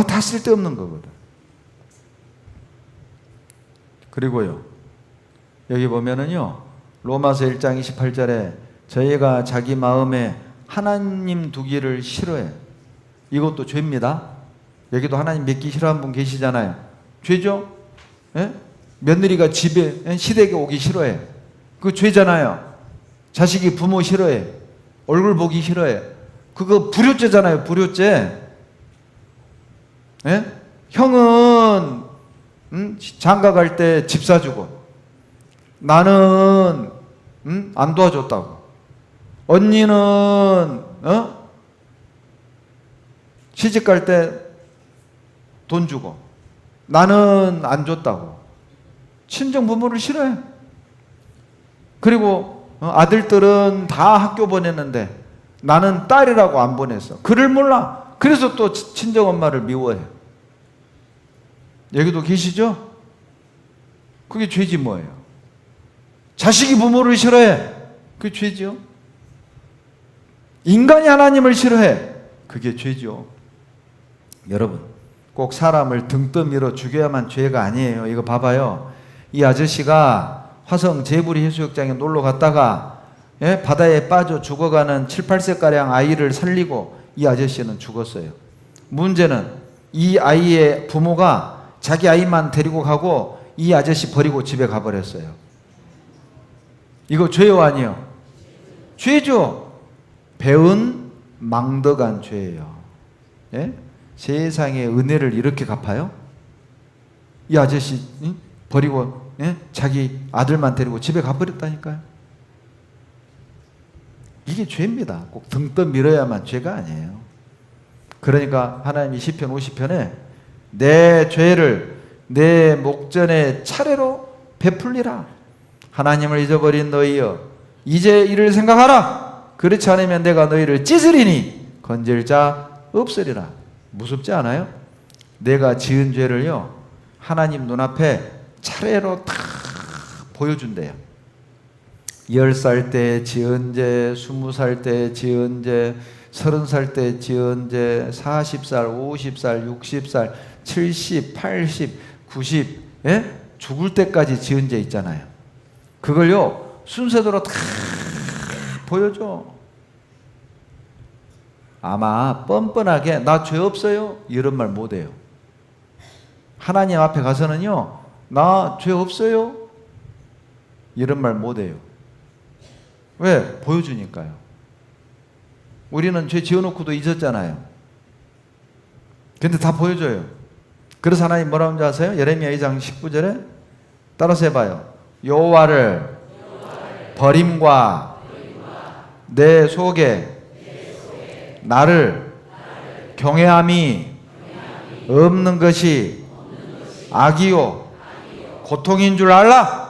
다 쓸데없는 거거든. 그리고요, 여기 보면은요, 로마서 1장 28절에 저희가 자기 마음에 하나님 두기를 싫어해. 이것도 죄입니다. 여기도 하나님 믿기 싫어하는 분 계시잖아요. 죄죠? 예? 며느리가 집에, 시댁에 오기 싫어해. 그거 죄잖아요. 자식이 부모 싫어해. 얼굴 보기 싫어해. 그거 불효죄잖아요. 불효죄. 예? 형은 장가 갈 때 집 사주고 나는 안 도와줬다고. 언니는 시집 갈 때 돈 주고 나는 안 줬다고. 친정 부모를 싫어해. 그리고 아들들은 다 학교 보냈는데 나는 딸이라고 안 보냈어. 그를 몰라. 그래서 또 친정 엄마를 미워해. 여기도 계시죠? 그게 죄지 뭐예요. 자식이 부모를 싫어해. 그게 죄죠. 인간이 하나님을 싫어해. 그게 죄죠. 여러분, 꼭 사람을 등 떠밀어 죽여야만 죄가 아니에요. 이거 봐봐요. 이 아저씨가 화성 제부리 해수욕장에 놀러 갔다가 바다에 빠져 죽어가는 7, 8세가량 아이를 살리고 이 아저씨는 죽었어요. 문제는 이 아이의 부모가 자기 아이만 데리고 가고 이 아저씨 버리고 집에 가버렸어요. 이거 죄요 아니요? 죄죠. 배은 망덕한 죄예요. 예? 세상에 은혜를 이렇게 갚아요? 이 아저씨 버리고 자기 아들만 데리고 집에 가버렸다니까요. 이게 죄입니다. 꼭 등 떠밀어야만 죄가 아니에요. 그러니까 하나님이 시편 50편에 내 죄를 내 목전에 차례로 베풀리라. 하나님을 잊어버린 너희여, 이제 이를 생각하라. 그렇지 않으면 내가 너희를 찢으리니 건질 자 없으리라. 무섭지 않아요? 내가 지은 죄를요, 하나님 눈앞에 차례로 다 보여준대요. 10살 때 지은 죄, 20살 때 지은 죄, 30살 때 지은 죄, 40살, 50살, 60살, 70, 80, 90, 죽을 때까지 지은 죄 있잖아요. 그걸요, 순서대로 다 보여줘. 아마 뻔뻔하게 나 죄 없어요? 이런 말 못해요. 하나님 앞에 가서는요, 나 죄 없어요? 이런 말 못해요. 왜? 보여주니까요. 우리는 죄 지어놓고도 잊었잖아요. 근데 다 보여줘요. 그래서 하나님 뭐라고 하는지 아세요? 예레미야 2장 19절에 따라서 해봐요. 여호와를 버림과 내 속에 나를 경외함이 없는 것이 악이요 고통인 줄 알라.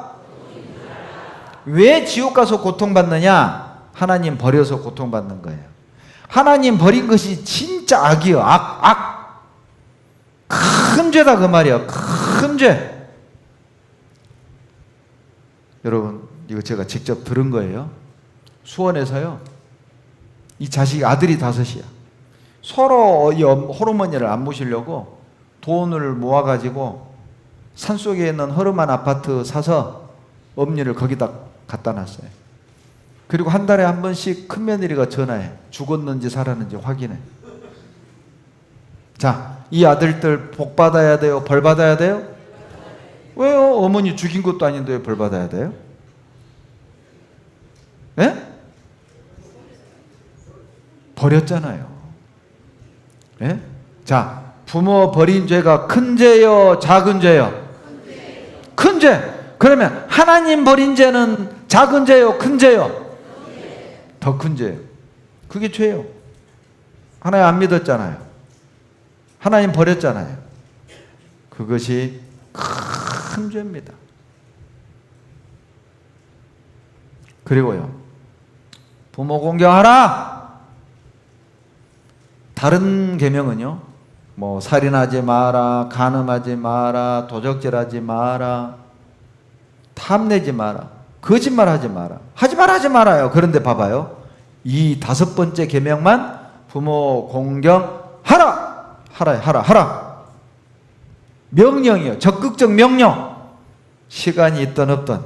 왜 지옥 가서 고통받느냐? 하나님 버려서 고통받는 거예요. 하나님 버린 것이 진짜 악이요. 악. 큰 죄다 그 말이에요. 큰 죄. 여러분, 이거 제가 직접 들은 거예요. 수원에서요, 이 자식 아들이 5이야. 서로 이 호르머니를 안 모시려고 돈을 모아가지고 산속에 있는 허름한 아파트 사서 엄니를 거기다 갖다 놨어요. 그리고 한 달에 한 번씩 큰며느리가 전화해. 죽었는지 살았는지 확인해. 자, 이 아들들 복 받아야 돼요? 벌 받아야 돼요? 왜요? 어머니 죽인 것도 아닌데 왜 벌 받아야 돼요? 예? 버렸잖아요. 예? 자, 부모 버린 죄가 큰 죄요, 작은 죄요? 큰 죄. 그러면 하나님 버린 죄는 작은 죄요, 큰 죄요? 더 큰 죄요. 그게 죄요. 하나님 안 믿었잖아요. 하나님 버렸잖아요. 그것이 큰 죄입니다. 그리고요, 부모 공경하라. 다른 계명은요, 뭐 살인하지 마라, 간음하지 마라, 도적질하지 마라, 탐내지 마라, 거짓말하지 마라, 하지 말아요. 그런데 봐봐요, 이 5번째 계명만 부모 공경하라, 하라. 명령이요, 적극적 명령. 시간이 있든 없든,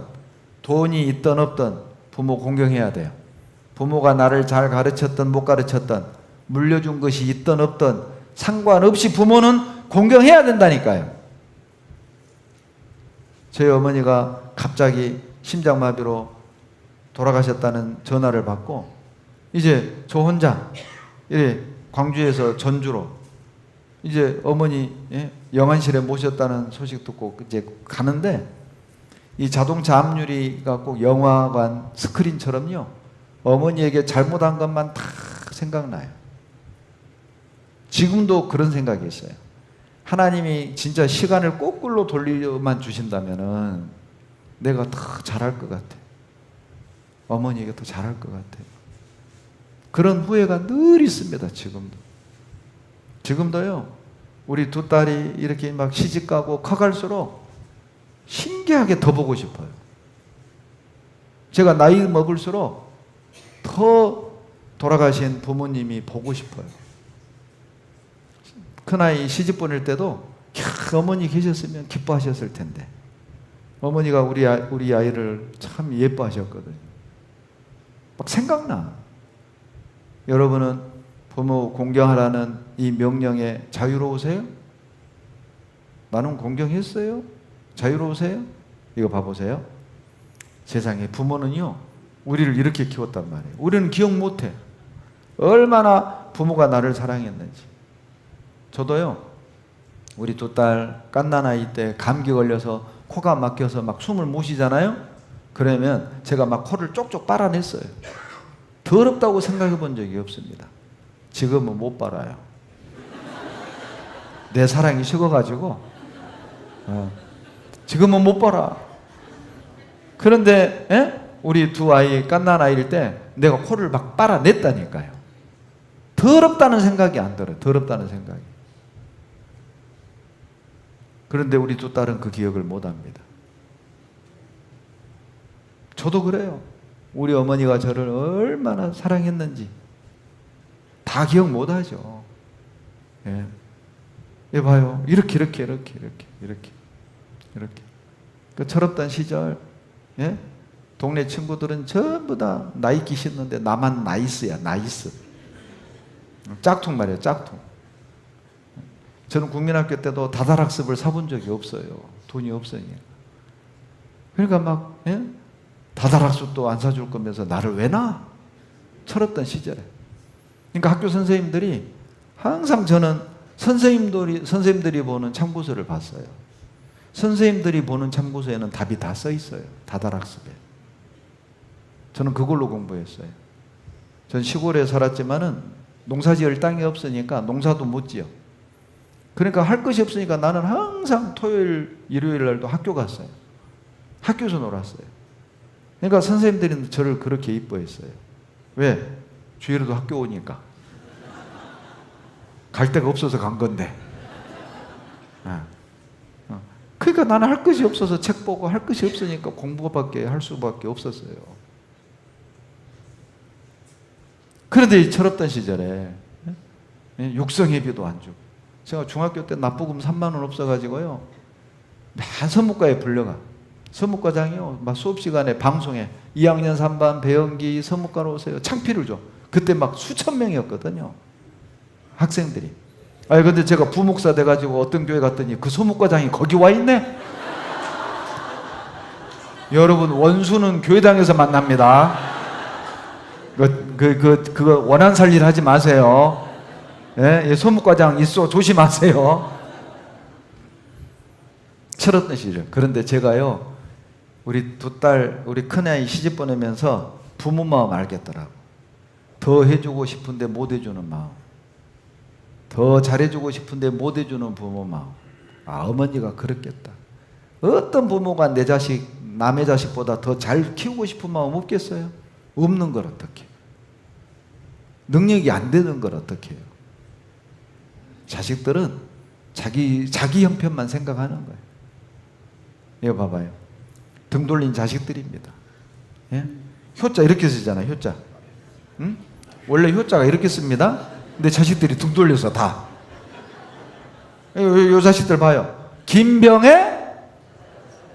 돈이 있든 없든 부모 공경해야 돼요. 부모가 나를 잘 가르쳤든 못 가르쳤든, 물려준 것이 있든 없든 상관없이 부모는 공경해야 된다니까요. 저희 어머니가 갑자기 심장마비로 돌아가셨다는 전화를 받고, 이제 저 혼자 광주에서 전주로 이제 어머니 영안실에 모셨다는 소식 듣고 이제 가는데, 이 자동차 앞유리가 꼭 영화관 스크린처럼요, 어머니에게 잘못한 것만 다 생각나요. 지금도 그런 생각이 있어요. 하나님이 진짜 시간을 거꾸로 돌려만 주신다면은 내가 더 잘할 것 같아. 어머니에게 더 잘할 것 같아요. 그런 후회가 늘 있습니다. 지금도요. 우리 2 딸이 이렇게 막 시집가고 커갈수록 신기하게 더 보고 싶어요. 제가 나이 먹을수록 더 돌아가신 부모님이 보고 싶어요. 큰아이 시집 보낼 때도 어머니 계셨으면 기뻐하셨을 텐데 어머니가 우리 아이를 참 예뻐하셨거든요. 막 생각나. 여러분은 부모 공경하라는 이 명령에 자유로우세요? 나는 공경했어요? 자유로우세요? 이거 봐보세요. 세상에 부모는요 우리를 이렇게 키웠단 말이에요. 우리는 기억 못해. 얼마나 부모가 나를 사랑했는지. 저도요 우리 두 딸 갓난아이 때 감기 걸려서 코가 막혀서 막 숨을 못 쉬잖아요. 그러면 제가 막 코를 쪽쪽 빨아냈어요. 더럽다고 생각해 본 적이 없습니다. 지금은 못 빨아요. 내 사랑이 식어가지고 지금은 못 빨아. 그런데 우리 두 아이 갓난아이일 때 내가 코를 막 빨아냈다니까요. 더럽다는 생각이 안 들어요. 더럽다는 생각이. 그런데 우리 두 딸은 그 기억을 못합니다. 저도 그래요. 우리 어머니가 저를 얼마나 사랑했는지 다 기억 못하죠. 예. 예, 봐요. 이렇게 그 철없던 시절, 예? 동네 친구들은 전부 다 나이키 신는데 나만 나이스야, 나이스. 짝퉁 말이에요, 짝퉁. 저는 국민학교 때도 다다락습을 사본 적이 없어요. 돈이 없으니까. 그러니까 막 다다락습도 안 사줄 거면서 나를 왜 놔? 철없던 시절에. 그러니까 학교 선생님들이 항상 저는 선생님들이 보는 참고서를 봤어요. 선생님들이 보는 참고서에는 답이 다 써 있어요. 다다락습에. 저는 그걸로 공부했어요. 전 시골에 살았지만은 농사 지을 땅이 없으니까 농사도 못 지어. 그러니까 할 것이 없으니까 나는 항상 토요일, 일요일 날도 학교 갔어요. 학교에서 놀았어요. 그러니까 선생님들이 저를 그렇게 이뻐했어요. 왜? 주일에도 학교 오니까. 갈 데가 없어서 간 건데. 그러니까 나는 할 것이 없어서 책 보고 할 것이 없으니까 공부밖에 할 수밖에 없었어요. 그런데 이 철없던 시절에 육성회비도 안 주고 제가 중학교 때 납부금 3만 원 없어가지고요 맨 서무과에 불려가. 서무과장이요 막 수업시간에 방송에 2학년 3반 배영기 서무과로 오세요. 창피를 줘. 그때 막 수천 명이었거든요. 학생들이. 아니 근데 제가 부목사 돼가지고 어떤 교회 갔더니 그 서무과장이 거기 와 있네. 여러분 원수는 교회당에서 만납니다. 그거 원한 살일 하지 마세요. 예, 소무과장 있어 조심하세요. 철없던 시절. 그런데 제가요 우리 두 딸 우리 큰아이 시집 보내면서 부모 마음 알겠더라고. 더 해주고 싶은데 못 해주는 마음, 더 잘해주고 싶은데 못 해주는 부모 마음. 아, 어머니가 그렇겠다. 어떤 부모가 내 자식 남의 자식보다 더 잘 키우고 싶은 마음 없겠어요? 없는 걸 어떻게? 능력이 안 되는 걸 어떻게 해요? 자식들은 자기 형편만 생각하는 거예요. 이거 봐봐요. 등 돌린 자식들입니다. 예? 효자 이렇게 쓰잖아요. 효자. 응? 원래 효자가 이렇게 씁니다. 근데 자식들이 등 돌려서 다. 요 자식들 봐요. 김병에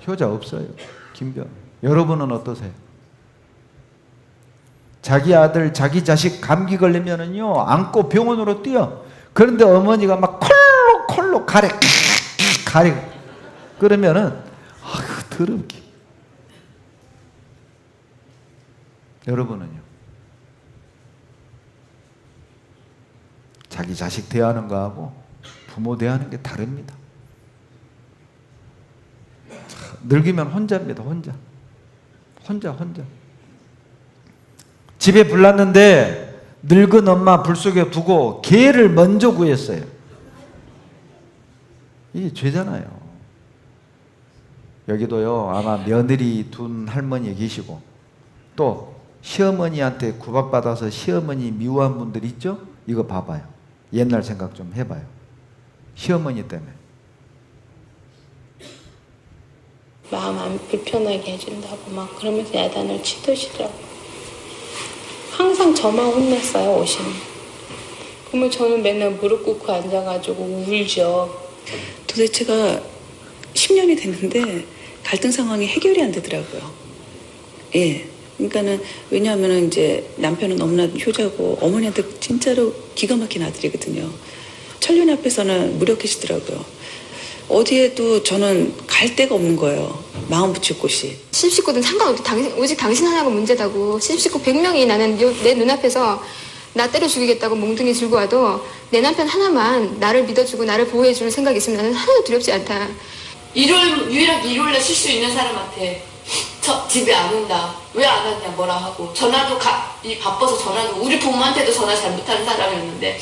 효자 없어요. 김병. 여러분은 어떠세요? 자기 아들, 자기 자식 감기 걸리면은요 안고 병원으로 뛰어. 그런데 어머니가 막 콜록 가래 그러면은 아유 더럽게. 여러분은요? 자기 자식 대하는 거하고 부모 대하는 게 다릅니다. 늙으면 혼자입니다. 혼자. 집에 불 났는데 늙은 엄마 불 속에 두고 개를 먼저 구했어요. 이게 죄잖아요. 여기도요 아마 며느리 둔 할머니 계시고 또 시어머니한테 구박받아서 시어머니 미워한 분들 있죠? 이거 봐봐요. 옛날 생각 좀 해봐요. 시어머니 때문에. 마음 안 불편하게 해준다고 막 그러면서 야단을 치더시더라고요. 항상 저만 혼냈어요, 오시면. 그러면 저는 맨날 무릎 꿇고 앉아가지고 울죠. 도대체가 10년이 됐는데 갈등 상황이 해결이 안 되더라고요. 예. 그러니까는 왜냐하면은 이제 남편은 너무나 효자고 어머니한테 진짜로 기가 막힌 아들이거든요. 천륜 앞에서는 무력해지더라고요. 어디에도 저는 갈 데가 없는 거예요. 마음 붙일 곳이. 시집식구든 상관없이 오직 당신 하나가 문제다고. 시집식구 100명이 나는 내 눈앞에서 나 때려 죽이겠다고 몽둥이 들고 와도 내 남편 하나만 나를 믿어주고 나를 보호해줄 생각이 있으면 나는 하나도 두렵지 않다. 유일하게 일요일날 쉴 수 있는 사람한테 집에 안 온다. 왜 안 왔냐 뭐라 하고 전화도 바빠서 전화도 우리 부모한테도 전화 잘 못하는 사람이었는데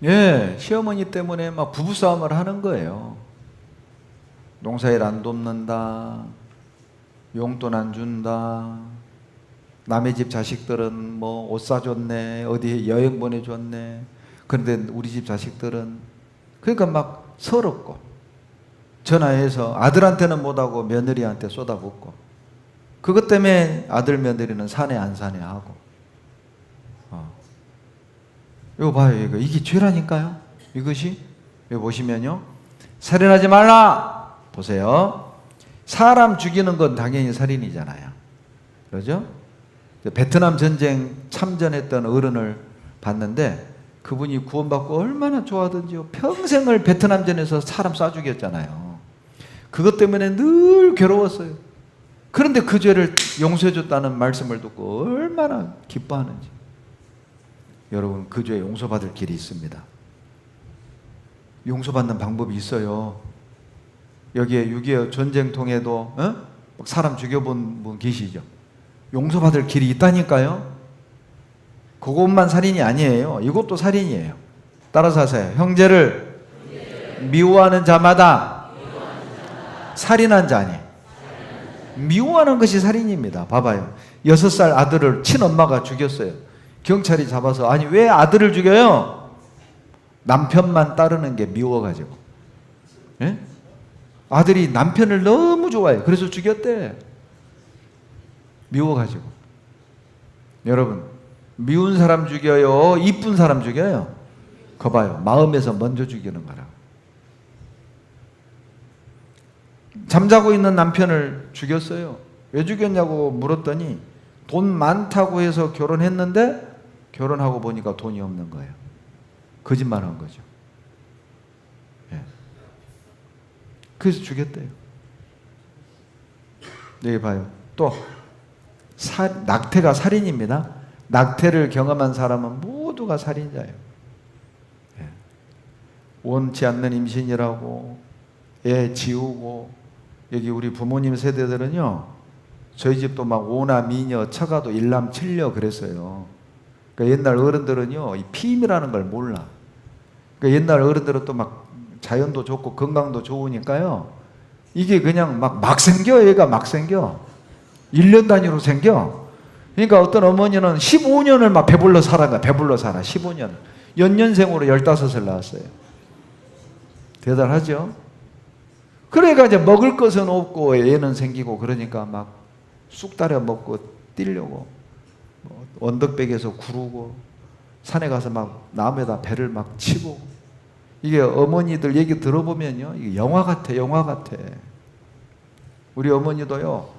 예, 시어머니 때문에 막 부부싸움을 하는 거예요. 농사일 안 돕는다, 용돈 안 준다, 남의 집 자식들은 뭐 옷 사줬네, 어디 여행 보내줬네. 그런데 우리 집 자식들은, 그러니까 막 서럽고, 전화해서 아들한테는 못하고 며느리한테 쏟아붓고, 그것 때문에 아들 며느리는 사내 안 사내 하고. 이거 봐요, 이게 죄라니까요. 이것이 여기 보시면요, 살인하지 말라. 보세요. 사람 죽이는 건 당연히 살인이잖아요. 그러죠? 베트남 전쟁 참전했던 어른을 봤는데 그분이 구원받고 얼마나 좋아하던지요. 평생을 베트남전에서 사람 쏴 죽였잖아요. 그것 때문에 늘 괴로웠어요. 그런데 그 죄를 용서해줬다는 말씀을 듣고 얼마나 기뻐하는지. 여러분, 그 죄 용서받을 길이 있습니다. 용서받는 방법이 있어요. 여기에 6.25 전쟁통에도 사람 죽여본 분 계시죠? 용서받을 길이 있다니까요. 그것만 살인이 아니에요. 이것도 살인이에요. 따라서 하세요. 형제를 미워하는 자마다 살인한 자니. 미워하는 것이 살인입니다. 봐봐요. 6살 아들을 친엄마가 죽였어요. 경찰이 잡아서, 아니 왜 아들을 죽여요? 남편만 따르는 게 미워가지고. 예? 아들이 남편을 너무 좋아해요. 그래서 죽였대. 미워가지고. 여러분, 미운 사람 죽여요? 이쁜 사람 죽여요? 거 봐요. 마음에서 먼저 죽이는 거라고. 잠자고 있는 남편을 죽였어요. 왜 죽였냐고 물었더니 돈 많다고 해서 결혼했는데 결혼하고 보니까 돈이 없는 거예요. 거짓말한 거죠. 예. 그래서 죽였대요. 여기 봐요. 또 낙태가 살인입니다. 낙태를 경험한 사람은 모두가 살인자예요. 예. 원치 않는 임신이라고 애 지우고. 여기 우리 부모님 세대들은요, 저희 집도 막 오나 미녀 처가도 일남 칠녀 그랬어요. 그러니까 옛날 어른들은요, 이 피임이라는 걸 몰라. 그러니까 옛날 어른들은 또 막 자연도 좋고 건강도 좋으니까요, 이게 그냥 막 생겨. 얘가 막 생겨. 1년 단위로 생겨. 그러니까 어떤 어머니는 15년을 막 배불러 살아. 15년. 연년생으로 15을 낳았어요. 대단하죠? 그러니까 이제 먹을 것은 없고 애는 생기고 그러니까 막 쑥 따려 먹고 뛰려고 언덕백에서 구르고 산에 가서 막 나무에다 배를 막 치고. 이게 어머니들 얘기 들어보면요, 이게 영화 같아. 우리 어머니도요,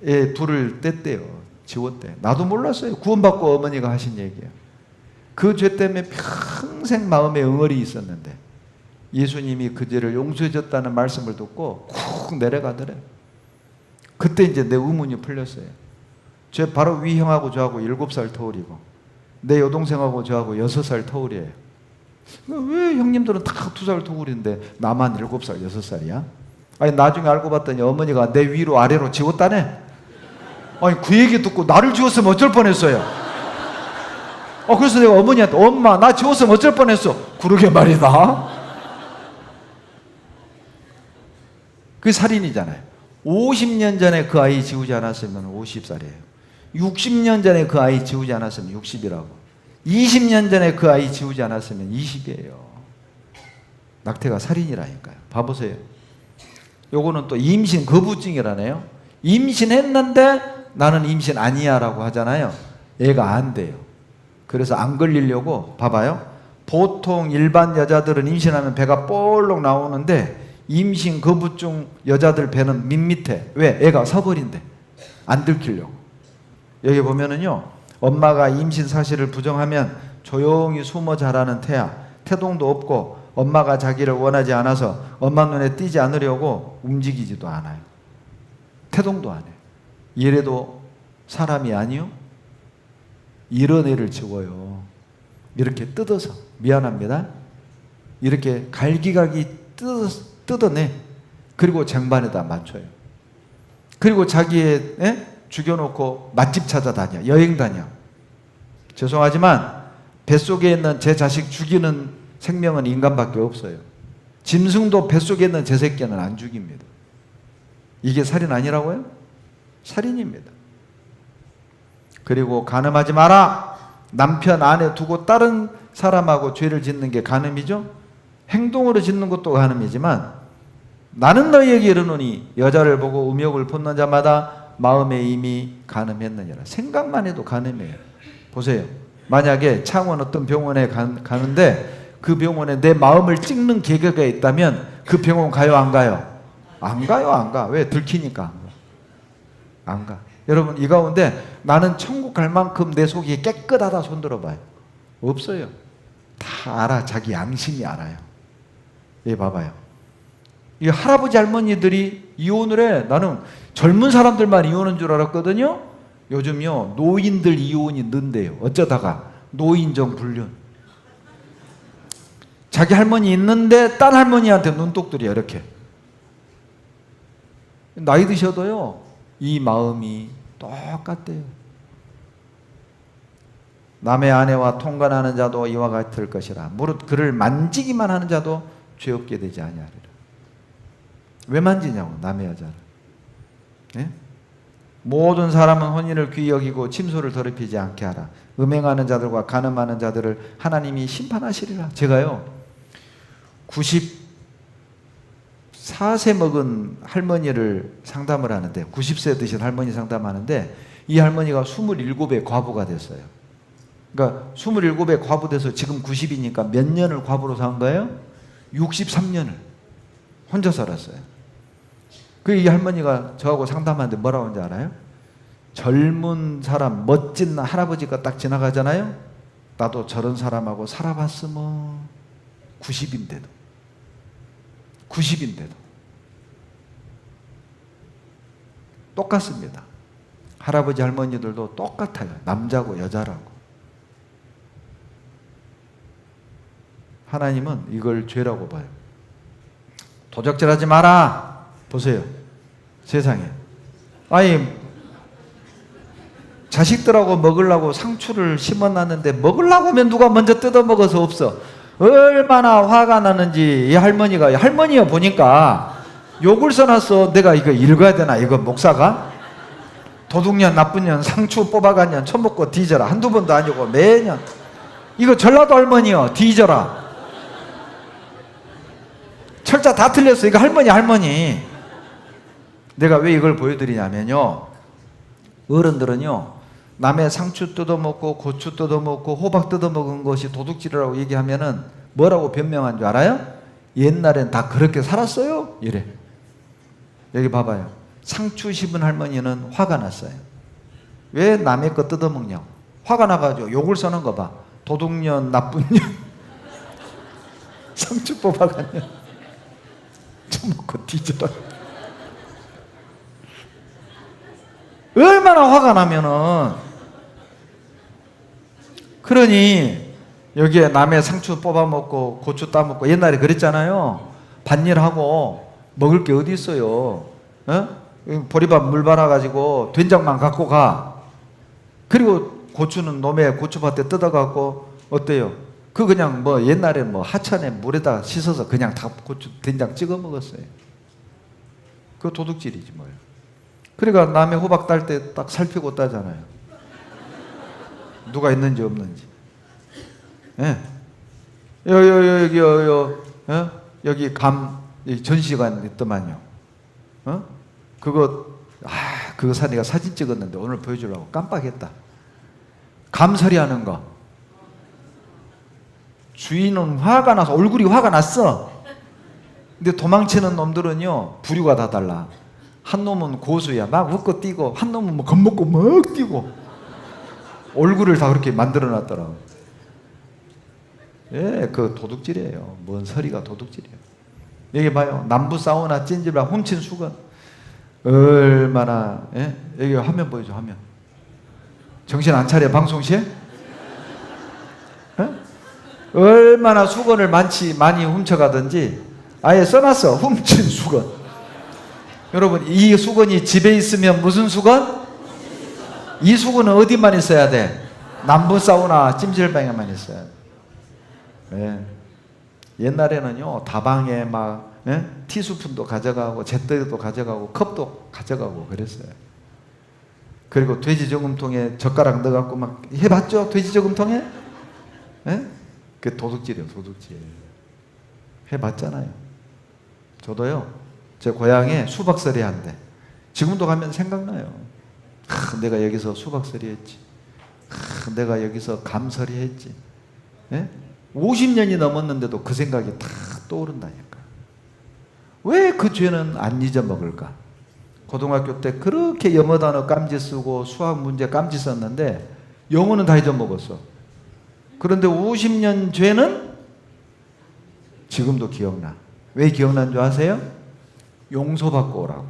애 둘을 뗐대요. 지웠대. 나도 몰랐어요. 구원받고 어머니가 하신 얘기예요. 그 죄 때문에 평생 마음에 응어리 있었는데 예수님이 그 죄를 용서해줬다는 말씀을 듣고 쿡 내려가더래요. 그때 이제 내 의문이 풀렸어요. 제 바로 위 형하고 저하고 7살 터울이고 내 여동생하고 저하고 6살 터울이에요. 왜 형님들은 다 2살 터울인데 나만 7살, 6살이야? 아니 나중에 알고 봤더니 어머니가 내 위로 아래로 지웠다네. 아니 그 얘기 듣고 나를 지웠으면 어쩔 뻔했어요. 그래서 내가 어머니한테 엄마 나 지웠으면 어쩔 뻔했어. 그러게 말이다. 그게 살인이잖아요. 50년 전에 그 아이 지우지 않았으면 50살이에요. 60년 전에 그 아이 지우지 않았으면 60이라고. 20년 전에 그 아이 지우지 않았으면 20이에요. 낙태가 살인이라니까요. 봐보세요. 요거는 또 임신 거부증이라네요. 임신했는데 나는 임신 아니야라고 하잖아요. 얘가 안 돼요. 그래서 안 걸리려고 봐봐요. 보통 일반 여자들은 임신하면 배가 볼록 나오는데 임신 거부증 여자들 배는 밋밋해. 왜? 애가 서버린대. 안 들키려고. 여기 보면은요, 엄마가 임신 사실을 부정하면 조용히 숨어 자라는 태아, 태동도 없고 엄마가 자기를 원하지 않아서 엄마 눈에 띄지 않으려고 움직이지도 않아요. 태동도 안 해요. 이래도 사람이 아니요? 이런 애를 지워요. 이렇게 뜯어서. 미안합니다. 이렇게 갈기갈기 뜯어내. 그리고 쟁반에다 맞춰요. 그리고 자기의 죽여놓고 맛집 찾아다녀. 여행 다녀. 죄송하지만 뱃속에 있는 제 자식 죽이는 생명은 인간밖에 없어요. 짐승도 뱃속에 있는 제 새끼는 안 죽입니다. 이게 살인 아니라고요? 살인입니다. 그리고 간음하지 마라. 남편 아내 두고 다른 사람하고 죄를 짓는 게 간음이죠. 행동으로 짓는 것도 간음이지만 나는 너희에게 이르노니 여자를 보고 음욕을 품는 자마다 마음에 이미 간음했느니라. 생각만 해도 간음이에요. 보세요. 만약에 창원 어떤 병원에 가는데 그 병원에 내 마음을 찍는 계기가 있다면 그 병원 가요 안 가요? 안 가요 안 가. 왜? 들키니까 안 가. 여러분 이 가운데 나는 천국 갈 만큼 내 속이 깨끗하다 손 들어봐요. 없어요. 다 알아. 자기 양심이 알아요. 예, 봐봐요. 이 할아버지 할머니들이 이혼을 해. 나는 젊은 사람들만 이혼한 줄 알았거든요. 요즘요 노인들 이혼이 는데요. 어쩌다가 노인정 불륜. 자기 할머니 있는데 딸 할머니한테 눈독들이야. 이렇게 나이 드셔도요 이 마음이 똑같대요. 남의 아내와 통관하는 자도 이와 같을 것이라. 무릇 그를 만지기만 하는 자도 죄 없게 되지 아니하리라. 왜 만지냐고 남의 여자를. 네? 모든 사람은 혼인을 귀히 여기고 침소를 더럽히지 않게 하라. 음행하는 자들과 간음하는 자들을 하나님이 심판하시리라. 제가요 94세 먹은 할머니를 상담을 하는데 90세 드신 할머니 상담하는데 이 할머니가 27의 과부가 됐어요. 그러니까 27의 과부 돼서 지금 90이니까 몇 년을 과부로 산 거예요? 63년을 혼자 살았어요. 이 할머니가 저하고 상담하는데 뭐라고 하는지 알아요? 젊은 사람 멋진 할아버지가 딱 지나가잖아요. 나도 저런 사람하고 살아봤으면 90인데도 똑같습니다. 할아버지 할머니들도 똑같아요. 남자고 여자라고. 하나님은 이걸 죄라고 봐요. 도적질하지 마라. 보세요. 세상에. 아니 자식들하고 먹으려고 상추를 심어놨는데 먹으려고 하면 누가 먼저 뜯어먹어서 없어. 얼마나 화가 나는지 이 할머니가 보니까 욕을 써놨어. 내가 이거 읽어야 되나 이거 목사가? 도둑년 나쁜 년 상추 뽑아간 년 처먹고 뒤져라. 한두 번도 아니고 매년. 이거 전라도 할머니요. 뒤져라. 철자 다 틀렸어. 이거 할머니. 내가 왜 이걸 보여드리냐면요. 어른들은요. 남의 상추 뜯어먹고 고추 뜯어먹고 호박 뜯어먹은 것이 도둑질이라고 얘기하면은 뭐라고 변명한 줄 알아요? 옛날엔 다 그렇게 살았어요. 이래. 여기 봐봐요. 상추 심은 할머니는 화가 났어요. 왜 남의 거 뜯어먹냐고. 화가 나가지고 욕을 써는 거 봐. 도둑년 나쁜 년 상추 뽑아간 년 처먹고 뒤져라. 얼마나 화가 나면은. 그러니 여기에 남의 상추 뽑아먹고 고추 따먹고 옛날에 그랬잖아요. 밭일하고 먹을 게 어디 있어요. 보리밥 물 발아가지고 된장만 갖고 가. 그리고 고추는 놈의 고추밭에 뜯어갖고 어때요? 그냥 뭐 옛날에 뭐 하천에 물에다 씻어서 그냥 다 고추 된장 찍어 먹었어요. 그거 도둑질이지 뭐예요. 그러니까 남의 호박 딸 때 딱 살피고 따잖아요. 누가 있는지 없는지. 예. 여기 감 전시관 있더만요. 그거 그거 내가 사진 찍었는데 오늘 보여주려고 깜빡했다. 감설이 하는 거. 주인은 화가 나서 얼굴이 화가 났어. 근데 도망치는 놈들은요 부류가 다 달라. 한 놈은 고수야, 막 웃고 뛰고, 한 놈은 뭐 겁먹고 막 뛰고, 얼굴을 다 그렇게 만들어 놨더라고. 예, 그 도둑질이에요. 뭔 서리가 도둑질이에요. 여기 봐요. 남부 사우나 찜질방 훔친 수건 얼마나. 예? 여기 화면 보여줘. 화면. 정신 안 차려 방송실? 예? 얼마나 수건을 많이 훔쳐가든지 아예 써놨어. 훔친 수건. 여러분, 이 수건이 집에 있으면 무슨 수건? 이 수건은 어디만 있어야 돼? 남부 사우나 찜질방에만 있어야 돼. 예. 옛날에는요 다방에 막 티스푼도 가져가고 잿더리도 가져가고 컵도 가져가고 그랬어요. 그리고 돼지 저금통에 젓가락 넣어갖고 막 해봤죠? 돼지 저금통에? 예? 그게 도둑질이에요. 도둑질. 해봤잖아요. 저도요 제 고향에 수박서리 한대. 지금도 가면 생각나요. 내가 여기서 수박서리 했지. 내가 여기서 감서리 했지. 예? 50년이 넘었는데도 그 생각이 다 떠오른다니까. 왜 그 죄는 안 잊어먹을까? 고등학교 때 그렇게 영어 단어 깜지 쓰고 수학 문제 깜지 썼는데 영어는 다 잊어먹었어. 그런데 50년 죄는 지금도 기억나. 왜 기억난 줄 아세요? 용서받고 오라고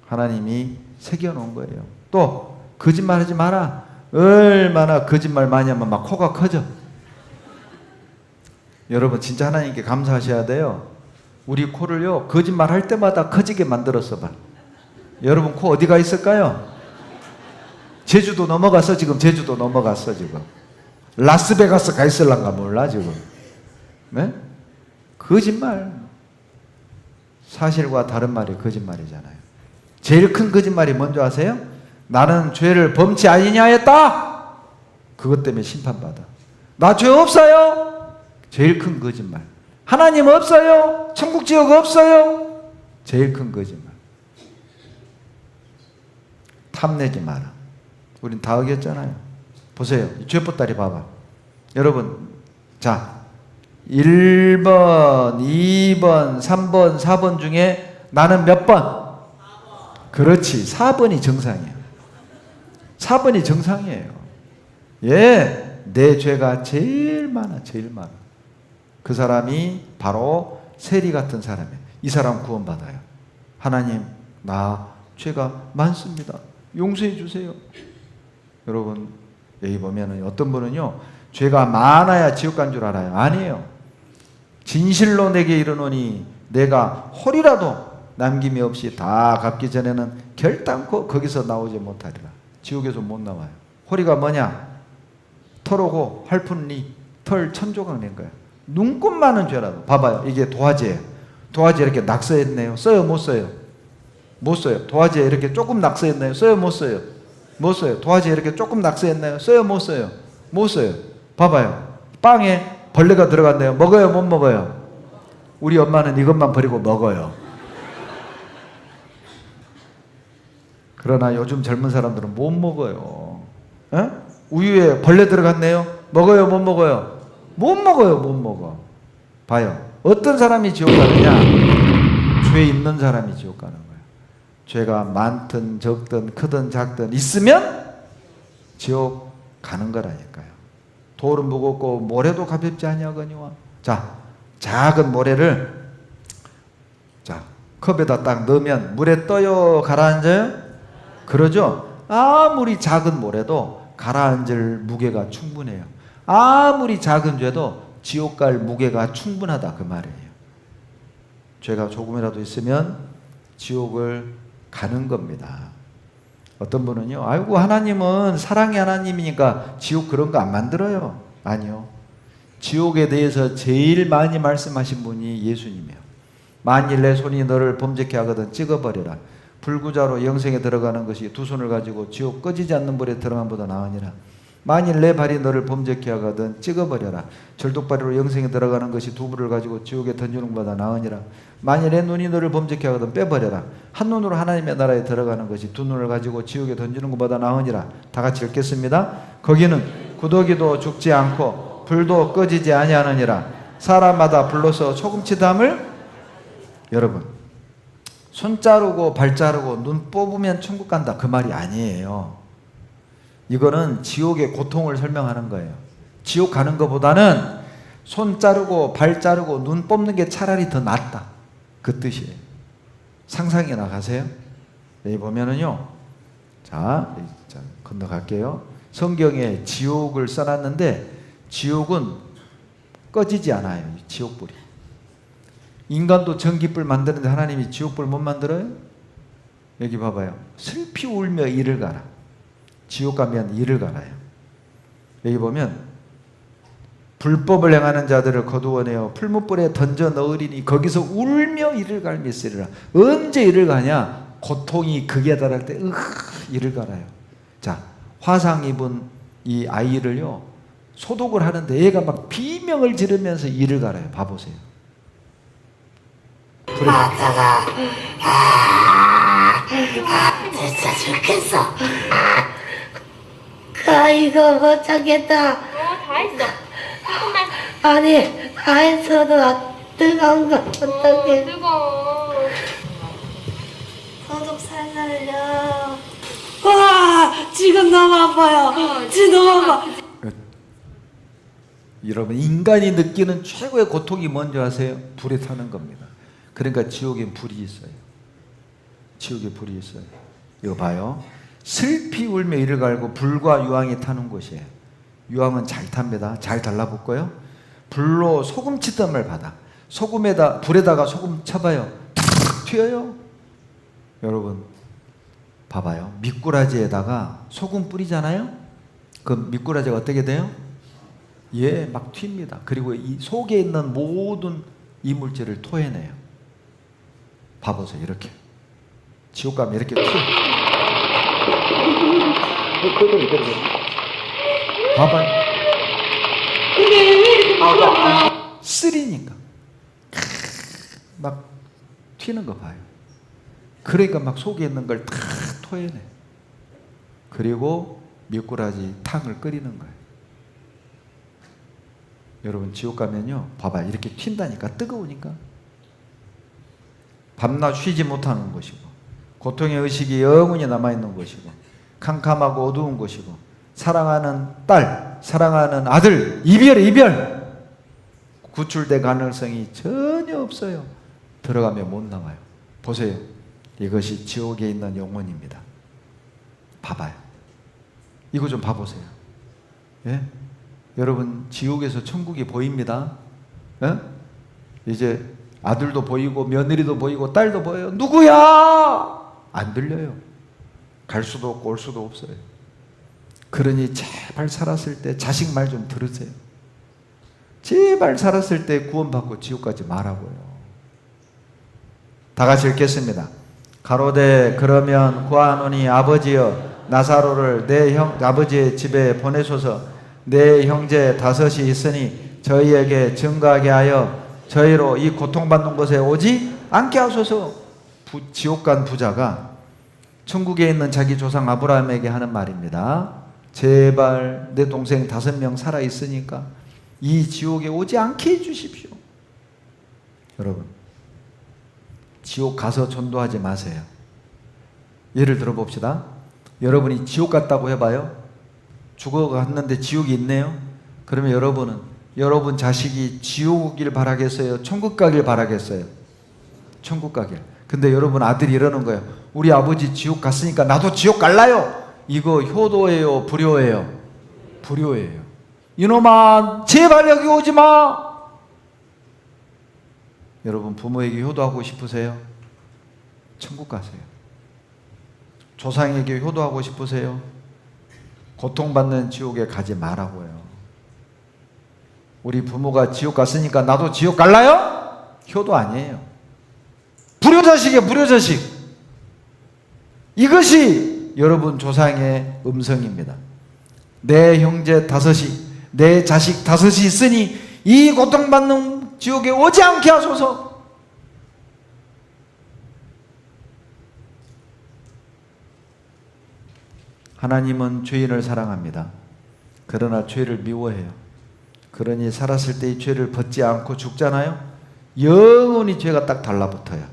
하나님이 새겨놓은 거예요. 또 거짓말하지 마라. 얼마나 거짓말 많이 하면 막 코가 커져. 여러분 진짜 하나님께 감사하셔야 돼요. 우리 코를요 거짓말 할 때마다 커지게 만들었어 봐. 여러분 코 어디가 있을까요? 제주도 넘어갔어. 지금 제주도 넘어갔어. 지금 라스베가스 가 있을란가 몰라 지금. 네? 거짓말. 사실과 다른 말이 거짓말이잖아요. 제일 큰 거짓말이 뭔지 아세요? 나는 죄를 범치 아니냐했다. 그것 때문에 심판받아. 나 죄 없어요. 제일 큰 거짓말. 하나님 없어요. 천국 지옥 없어요. 제일 큰 거짓말. 탐내지 마라. 우린 다 어겼잖아요. 보세요. 이 죄보따리 봐봐. 여러분, 자 1번, 2번, 3번, 4번 중에 나는 몇 번? 4번. 그렇지. 4번이 정상이야. 4번이 정상이에요. 예, 내 죄가 제일 많아. 제일 많아. 그 사람이 바로 세리 같은 사람이에요. 이 사람 구원받아요. 하나님, 나 죄가 많습니다. 용서해 주세요. 여러분, 여기 보면은 어떤 분은요 죄가 많아야 지옥 간 줄 알아요. 아니에요. 진실로 내게 이르노니 내가 홀이라도 남김이 없이 다 갚기 전에는 결단코 거기서 나오지 못하리라. 지옥에서 못 나와요. 홀이가 뭐냐? 털오고 할푼니 털 천조각 낸 거야. 눈곱 많은 죄라도. 봐봐요. 이게 도화지예요. 도화지 이렇게 낙서했네요. 써요? 못 써요? 못 써요. 도화지에 이렇게 조금 낙서했나요? 써요? 못 써요? 못 써요. 도화지에 이렇게 조금 낙서했나요? 써요? 못 써요? 못 써요. 봐봐요. 빵에 벌레가 들어갔네요. 먹어요? 못 먹어요? 우리 엄마는 이것만 버리고 먹어요. 그러나 요즘 젊은 사람들은 못 먹어요. 에? 우유에 벌레 들어갔네요. 먹어요? 못 먹어요? 못 먹어요. 못 먹어. 봐요. 어떤 사람이 지옥 가느냐? 죄 있는 사람이 지옥 가는 거예요. 죄가 많든 적든 크든 작든 있으면 지옥 가는 거라니까요. 돌은 무겁고 모래도 가볍지 아니하거니와. 자, 작은 모래를 자 컵에다 딱 넣으면 물에 떠요? 가라앉아요? 그러죠? 아무리 작은 모래도 가라앉을 무게가 충분해요. 아무리 작은 죄도 지옥 갈 무게가 충분하다 그 말이에요. 죄가 조금이라도 있으면 지옥을 가는 겁니다. 어떤 분은요, 아이고 하나님은 사랑의 하나님이니까 지옥 그런 거 안 만들어요. 아니요. 지옥에 대해서 제일 많이 말씀하신 분이 예수님이에요. 만일 내 손이 너를 범죄케 하거든 찍어버려라. 불구자로 영생에 들어가는 것이 두 손을 가지고 지옥 꺼지지 않는 불에 들어간 보다 나으니라. 만일 내 발이 너를 범죄케 하거든 찍어버려라. 절독발이로 영생에 들어가는 것이 두부를 가지고 지옥에 던지는 것보다 나으니라. 만일 내 눈이 너를 범죄케 하거든 빼버려라. 한 눈으로 하나님의 나라에 들어가는 것이 두 눈을 가지고 지옥에 던지는 것보다 나으니라. 다 같이 읽겠습니다. 거기는 구더기도 죽지 않고 불도 꺼지지 아니하느니라. 사람마다 불러서 소금치담을. 여러분, 손 자르고 발 자르고 눈 뽑으면 천국 간다 그 말이 아니에요. 이거는 지옥의 고통을 설명하는 거예요. 지옥 가는 것보다는 손 자르고 발 자르고 눈 뽑는 게 차라리 더 낫다 그 뜻이에요. 상상이나 가세요. 여기 보면은요, 자 건너갈게요. 성경에 지옥을 써놨는데 지옥은 꺼지지 않아요. 지옥불이. 인간도 전기불 만드는데 하나님이 지옥불 못 만들어요? 여기 봐봐요. 슬피 울며 이를 가라. 지옥 가면 이를 갈아요. 여기 보면 불법을 행하는 자들을 거두어내어 풀무불에 던져 넣으리니 거기서 울며 이를 갈며 있으리라. 언제 이를 가냐? 고통이 극에 달할 때 이를 갈아요. 자, 화상 입은 이 아이를요 소독을 하는데 얘가 막 비명을 지르면서 이를 갈아요. 봐보세요. 아빠가 진짜 죽겠어. 그 아이가 못 참겠다. 다 했어. 조금만. 아니 다 했어도 뜨거운 거 어떡해. 뜨거워. 소독 살살려. 와 지금 너무 아파요. 지금 너무 아파. 여러분, 인간이 느끼는 최고의 고통이 뭔지 아세요? 불에 타는 겁니다. 그러니까 지옥엔 불이 있어요. 지옥에 불이 있어요. 이거 봐요. 슬피 울며 이를 갈고 불과 유황이 타는 곳이에요. 유황은 잘 탑니다. 잘 달라붙고요. 불로 소금 치담을 받아. 불에다가 소금 쳐봐요. 탁 튀어요. 여러분 봐봐요. 미꾸라지에다가 소금 뿌리잖아요. 그 미꾸라지가 어떻게 돼요? 예, 막 튑니다. 그리고 이 속에 있는 모든 이물질을 토해내요. 봐보세요. 이렇게 지옥 가면 이렇게 봐봐요. 쓰리니까 막 튀는 거 봐요. 그러니까 막 속에 있는 걸 다 토해내. 그리고 미꾸라지 탕을 끓이는 거예요. 여러분 지옥 가면요 봐봐 이렇게 튄다니까. 뜨거우니까 밤낮 쉬지 못하는 것이고 고통의 의식이 영원히 남아있는 것이고 캄캄하고 어두운 것이고 사랑하는 딸 사랑하는 아들 이별 구출될 가능성이 전혀 없어요. 들어가면 못 나와요. 보세요. 이것이 지옥에 있는 영혼입니다. 봐봐요. 이거 좀 봐보세요. 예? 여러분 지옥에서 천국이 보입니다. 예? 이제 아들도 보이고 며느리도 보이고 딸도 보여요. 누구야? 안 들려요. 갈 수도 없고 올 수도 없어요. 그러니 제발 살았을 때 자식 말 좀 들으세요. 제발 살았을 때 구원받고 지옥 가지 말라고요. 다 같이 읽겠습니다. 가로되 그러면 구하노니 아버지여 나사로를 내 아버지의 집에 보내소서. 내 형제 5이 있으니 저희에게 증거하게 하여 저희로 이 고통받는 곳에 오지 않게 하소서. 지옥 간 부자가 천국에 있는 자기 조상 아브라함에게 하는 말입니다. 제발 내 동생 5명 살아있으니까 이 지옥에 오지 않게 해주십시오. 여러분 지옥 가서 전도하지 마세요. 예를 들어 봅시다. 여러분이 지옥 갔다고 해봐요. 죽어갔는데 지옥이 있네요. 그러면 여러분은 여러분 자식이 지옥 오길 바라겠어요? 천국 가길 바라겠어요? 천국 가길. 근데 여러분 아들이 이러는 거예요. 우리 아버지 지옥 갔으니까 나도 지옥 갈라요. 이거 효도예요? 불효예요? 불효예요. 이놈아 제발 여기 오지 마. 여러분 부모에게 효도하고 싶으세요? 천국 가세요. 조상에게 효도하고 싶으세요? 고통받는 지옥에 가지 말라고요. 우리 부모가 지옥 갔으니까 나도 지옥 갈라요? 효도 아니에요. 불효자식이에요. 불효자식. 이것이 여러분 조상의 음성입니다. 내 형제 다섯이, 내 자식 다섯이 있으니 이 고통받는 지옥에 오지 않게 하소서. 하나님은 죄인을 사랑합니다. 그러나 죄를 미워해요. 그러니 살았을 때 이 죄를 벗지 않고 죽잖아요. 영원히 죄가 딱 달라붙어요.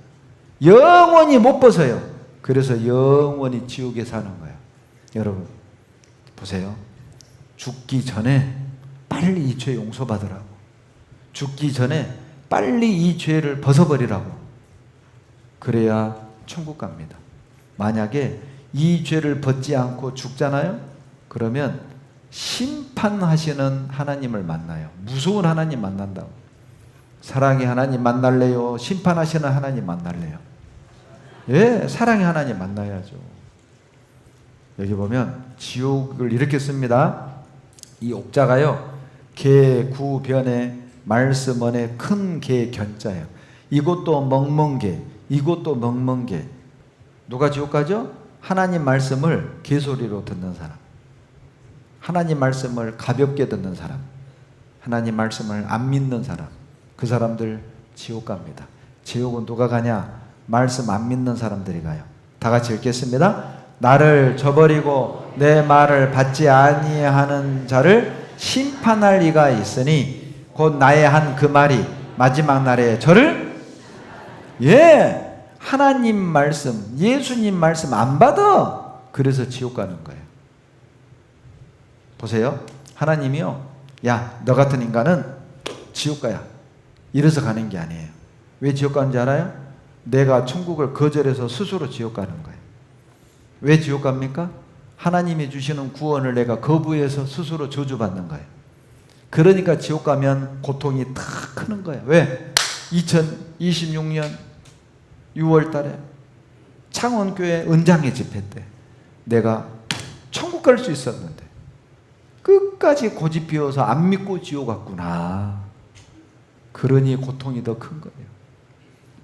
영원히 못 벗어요. 그래서 영원히 지옥에 사는 거예요. 여러분 보세요. 죽기 전에 빨리 이 죄 용서받으라고, 죽기 전에 빨리 이 죄를 벗어버리라고. 그래야 천국 갑니다. 만약에 이 죄를 벗지 않고 죽잖아요. 그러면 심판하시는 하나님을 만나요. 무서운 하나님 만난다고. 사랑의 하나님 만날래요? 심판하시는 하나님 만날래요? 예, 사랑의 하나님 만나야죠. 여기 보면 지옥을 이렇게 씁니다. 이 옥자가요, 개, 구, 변에, 말씀, 언에, 큰 개, 견자예요. 이것도 멍멍개, 이것도 멍멍개. 누가 지옥 가죠? 하나님 말씀을 개소리로 듣는 사람, 하나님 말씀을 가볍게 듣는 사람, 하나님 말씀을 안 믿는 사람, 그 사람들 지옥 갑니다. 지옥은 누가 가냐? 말씀 안 믿는 사람들이 가요. 다 같이 읽겠습니다. 나를 저버리고 내 말을 받지 아니하는 자를 심판할 이가 있으니 곧 나의 한 그 말이 마지막 날에 저를, 예, 하나님 말씀, 예수님 말씀 안 받아. 그래서 지옥 가는 거예요. 보세요. 하나님이요, 야, 너 같은 인간은 지옥 가야, 이래서 가는 게 아니에요. 왜 지옥 가는지 알아요? 내가 천국을 거절해서 스스로 지옥 가는 거예요. 왜 지옥 갑니까? 하나님이 주시는 구원을 내가 거부해서 스스로 저주받는 거예요. 그러니까 지옥 가면 고통이 다 크는 거예요. 왜? 2026년 6월 달에 창원교회 은장의 집회 때 내가 천국 갈 수 있었는데 끝까지 고집 피워서 안 믿고 지옥 갔구나. 그러니 고통이 더 큰 거예요.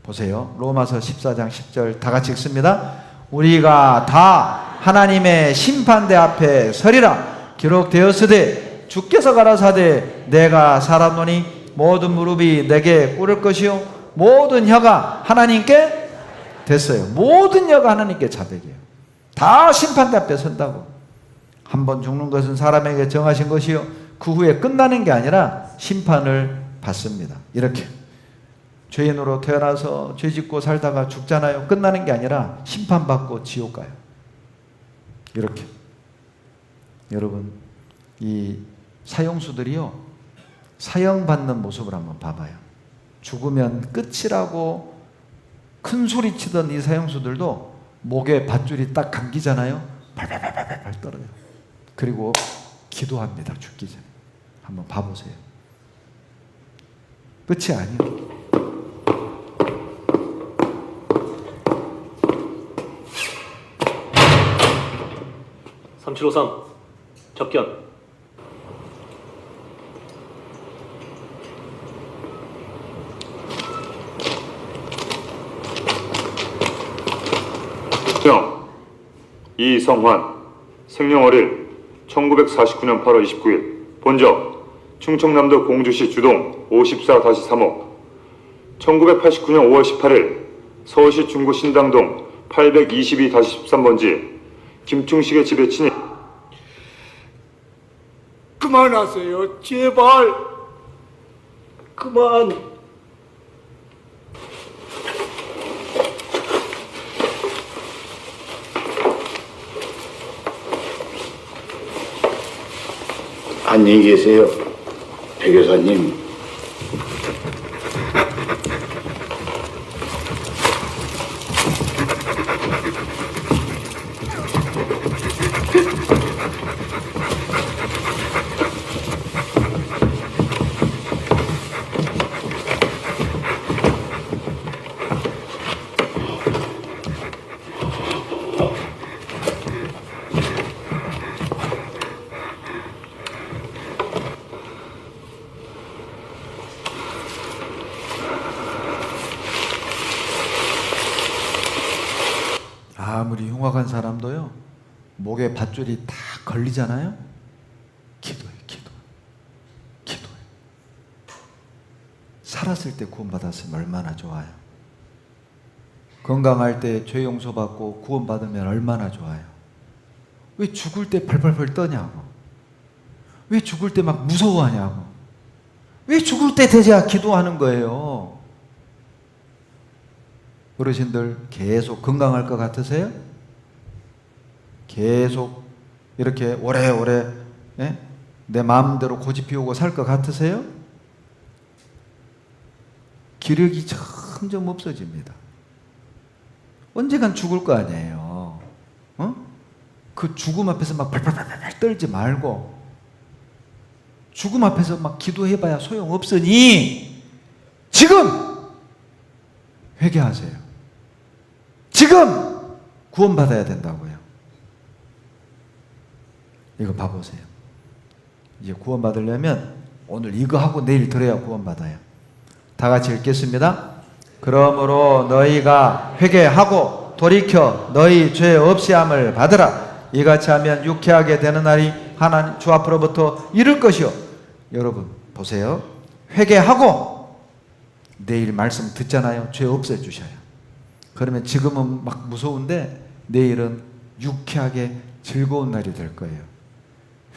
보세요. 로마서 14장 10절 다 같이 읽습니다. 우리가 다 하나님의 심판대 앞에 서리라. 기록되었으되 주께서 가라사대 내가 살았노니 모든 무릎이 내게 꿇을 것이요 모든 혀가 하나님께 됐어요. 모든 혀가 하나님께 자백이에요. 다 심판대 앞에 선다고. 한 번 죽는 것은 사람에게 정하신 것이요 그 후에 끝나는 게 아니라 심판을 받습니다. 이렇게 죄인으로 태어나서 죄 짓고 살다가 죽잖아요. 끝나는 게 아니라 심판받고 지옥 가요. 이렇게. 여러분, 이 사형수들이요, 사형받는 모습을 한번 봐봐요. 죽으면 끝이라고 큰 소리 치던 이 사형수들도 목에 밧줄이 딱 감기잖아요. 발발발발발 떨어져요. 그리고 기도합니다. 죽기 전에. 한번 봐보세요. 끝이 아니에요. (3753) 접견. 명 이성환 생년월일 1949년 8월 29일 본적 충청남도 공주시 주동 54-3호 1989년 5월 18일 서울시 중구 신당동 822-13번지 김충식의 집에 침입. 그만하세요. 제발. 그만. 안녕히 계세요, 백 여사님. 아무리 흉악한 사람도요, 목에 밧줄이 다 걸리잖아요. 살았을 때 구원받았으면 얼마나 좋아요. 건강할 때 죄 용서받고 구원받으면 얼마나 좋아요. 왜 죽을 때 벌벌벌 떠냐고. 왜 죽을 때 막 무서워하냐고. 왜 죽을 때 되자 기도하는 거예요. 어르신들 계속 건강할 것 같으세요? 계속 이렇게 오래오래 내 마음대로 고집 피우고 살 것 같으세요? 기력이 점점 없어집니다. 언젠간 죽을 거 아니에요. 그 죽음 앞에서 막 발발발발 떨지 말고 죽음 앞에서 막 기도해봐야 소용없으니 지금 회개하세요. 지금 구원받아야 된다고요. 이거 봐보세요. 이제 구원받으려면 오늘 이거 하고 내일 들어야 구원받아요. 다 같이 읽겠습니다. 그러므로 너희가 회개하고 돌이켜 너희 죄 없이함을 받으라. 이같이 하면 유쾌하게 되는 날이 하나님 주 앞으로부터 이를 것이요. 여러분 보세요. 회개하고 내일 말씀 듣잖아요. 죄 없애주셔요. 그러면 지금은 막 무서운데 내일은 유쾌하게 즐거운 날이 될 거예요.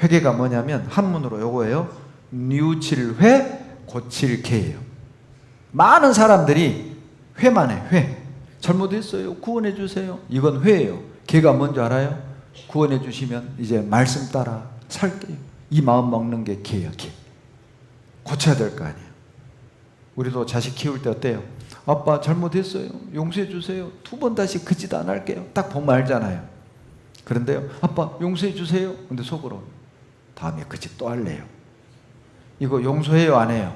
회개가 뭐냐면 한문으로 요거예요. 뉘우칠 회, 고칠 개예요. 많은 사람들이 회만 해. 회. 잘못했어요. 구원해 주세요. 이건 회예요. 개가 뭔지 알아요? 구원해 주시면 이제 말씀 따라 살게요. 이 마음 먹는 게 개예요. 개. 고쳐야 될 거 아니에요. 우리도 자식 키울 때 어때요? 아빠 잘못했어요. 용서해 주세요. 2번 다시 그 짓 안 할게요. 딱 보면 알잖아요. 그런데요. 아빠 용서해 주세요. 근데 속으로 다음에 그 짓 또 할래요. 이거 용서해요 안 해요?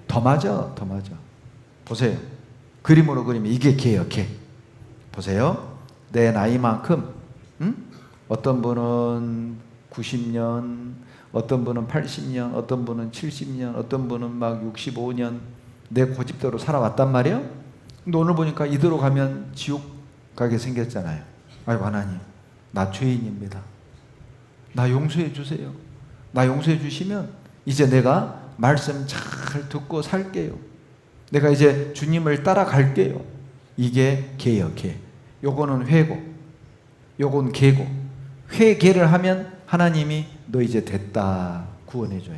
더 맞아. 더 맞아. 보세요. 그림으로 그리면 이게 개예요. 개. 보세요. 내 나이만큼 어떤 분은 90년, 어떤 분은 80년, 어떤 분은 70년, 어떤 분은 막 65년 내 고집대로 살아왔단 말이에요. 근데 오늘 보니까 이대로 가면 지옥 가게 생겼잖아요. 아이고 하나님, 나 죄인입니다. 나 용서해 주세요. 나 용서해 주시면 이제 내가 말씀 잘 듣고 살게요. 내가 이제 주님을 따라갈게요. 이게 개예요. 개. 요거는 회고 요건 개고. 회개를 하면 하나님이 너 이제 됐다 구원해줘요.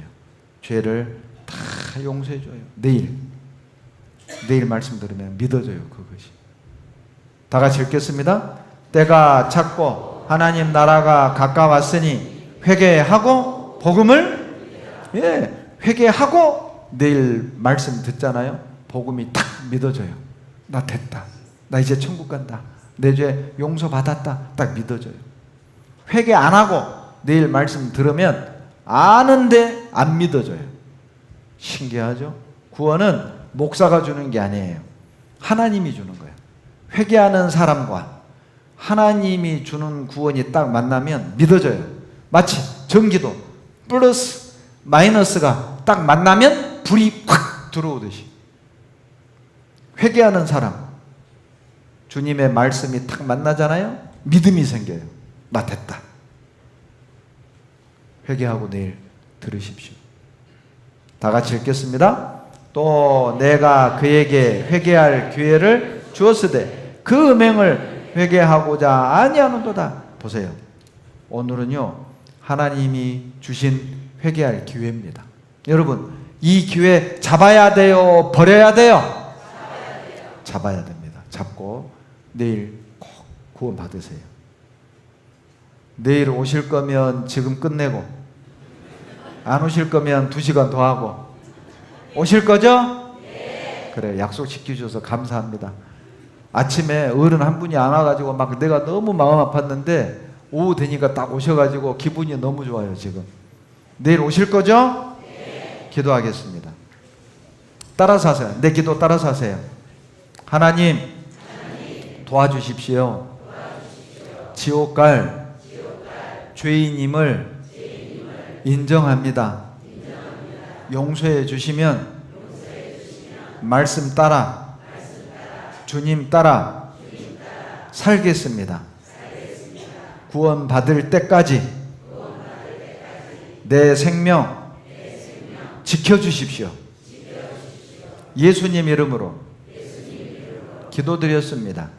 죄를 다 용서해줘요. 내일 말씀 들으면 믿어져요. 그것이. 다 같이 읽겠습니다. 때가 찼고 하나님 나라가 가까웠으니 회개하고 복음을 회개하고 내일 말씀 듣잖아요. 복음이 탁 믿어져요. 나 됐다. 나 이제 천국 간다. 내 죄 용서받았다. 딱 믿어져요. 회개 안 하고 내일 말씀 들으면 아는데 안 믿어져요. 신기하죠? 구원은 목사가 주는 게 아니에요. 하나님이 주는 거예요. 회개하는 사람과 하나님이 주는 구원이 딱 만나면 믿어져요. 마치 전기도 플러스 마이너스가 딱 만나면 불이 확 들어오듯이 회개하는 사람 주님의 말씀이 딱 만나잖아요. 믿음이 생겨요. 나 됐다. 회개하고 내일 들으십시오. 다 같이 읽겠습니다. 또 내가 그에게 회개할 기회를 주었으되 그 음행을 회개하고자 아니하는도다. 보세요. 오늘은요 하나님이 주신 회개할 기회입니다. 여러분 이 기회 잡아야 돼요? 버려야 돼요? 잡아야 됩니다. 잡고 내일 꼭 구원 받으세요. 내일 오실 거면 지금 끝내고 안 오실 거면 2시간 더 하고 오실 거죠? 네. 그래 약속 지켜주셔서 감사합니다. 아침에 어른 한 분이 안 와가지고 막 내가 너무 마음 아팠는데 오후 되니까 딱 오셔가지고 기분이 너무 좋아요. 지금 내일 오실 거죠? 네. 기도하겠습니다. 따라서 하세요. 내 기도 따라서 하세요. 하나님 도와주십시오. 지옥 갈 죄인임을 인정합니다. 용서해 주시면 말씀 따라 주님 따라 살겠습니다. 구원 받을 때까지 내 생명 지켜주십시오. 예수님 이름으로 기도드렸습니다.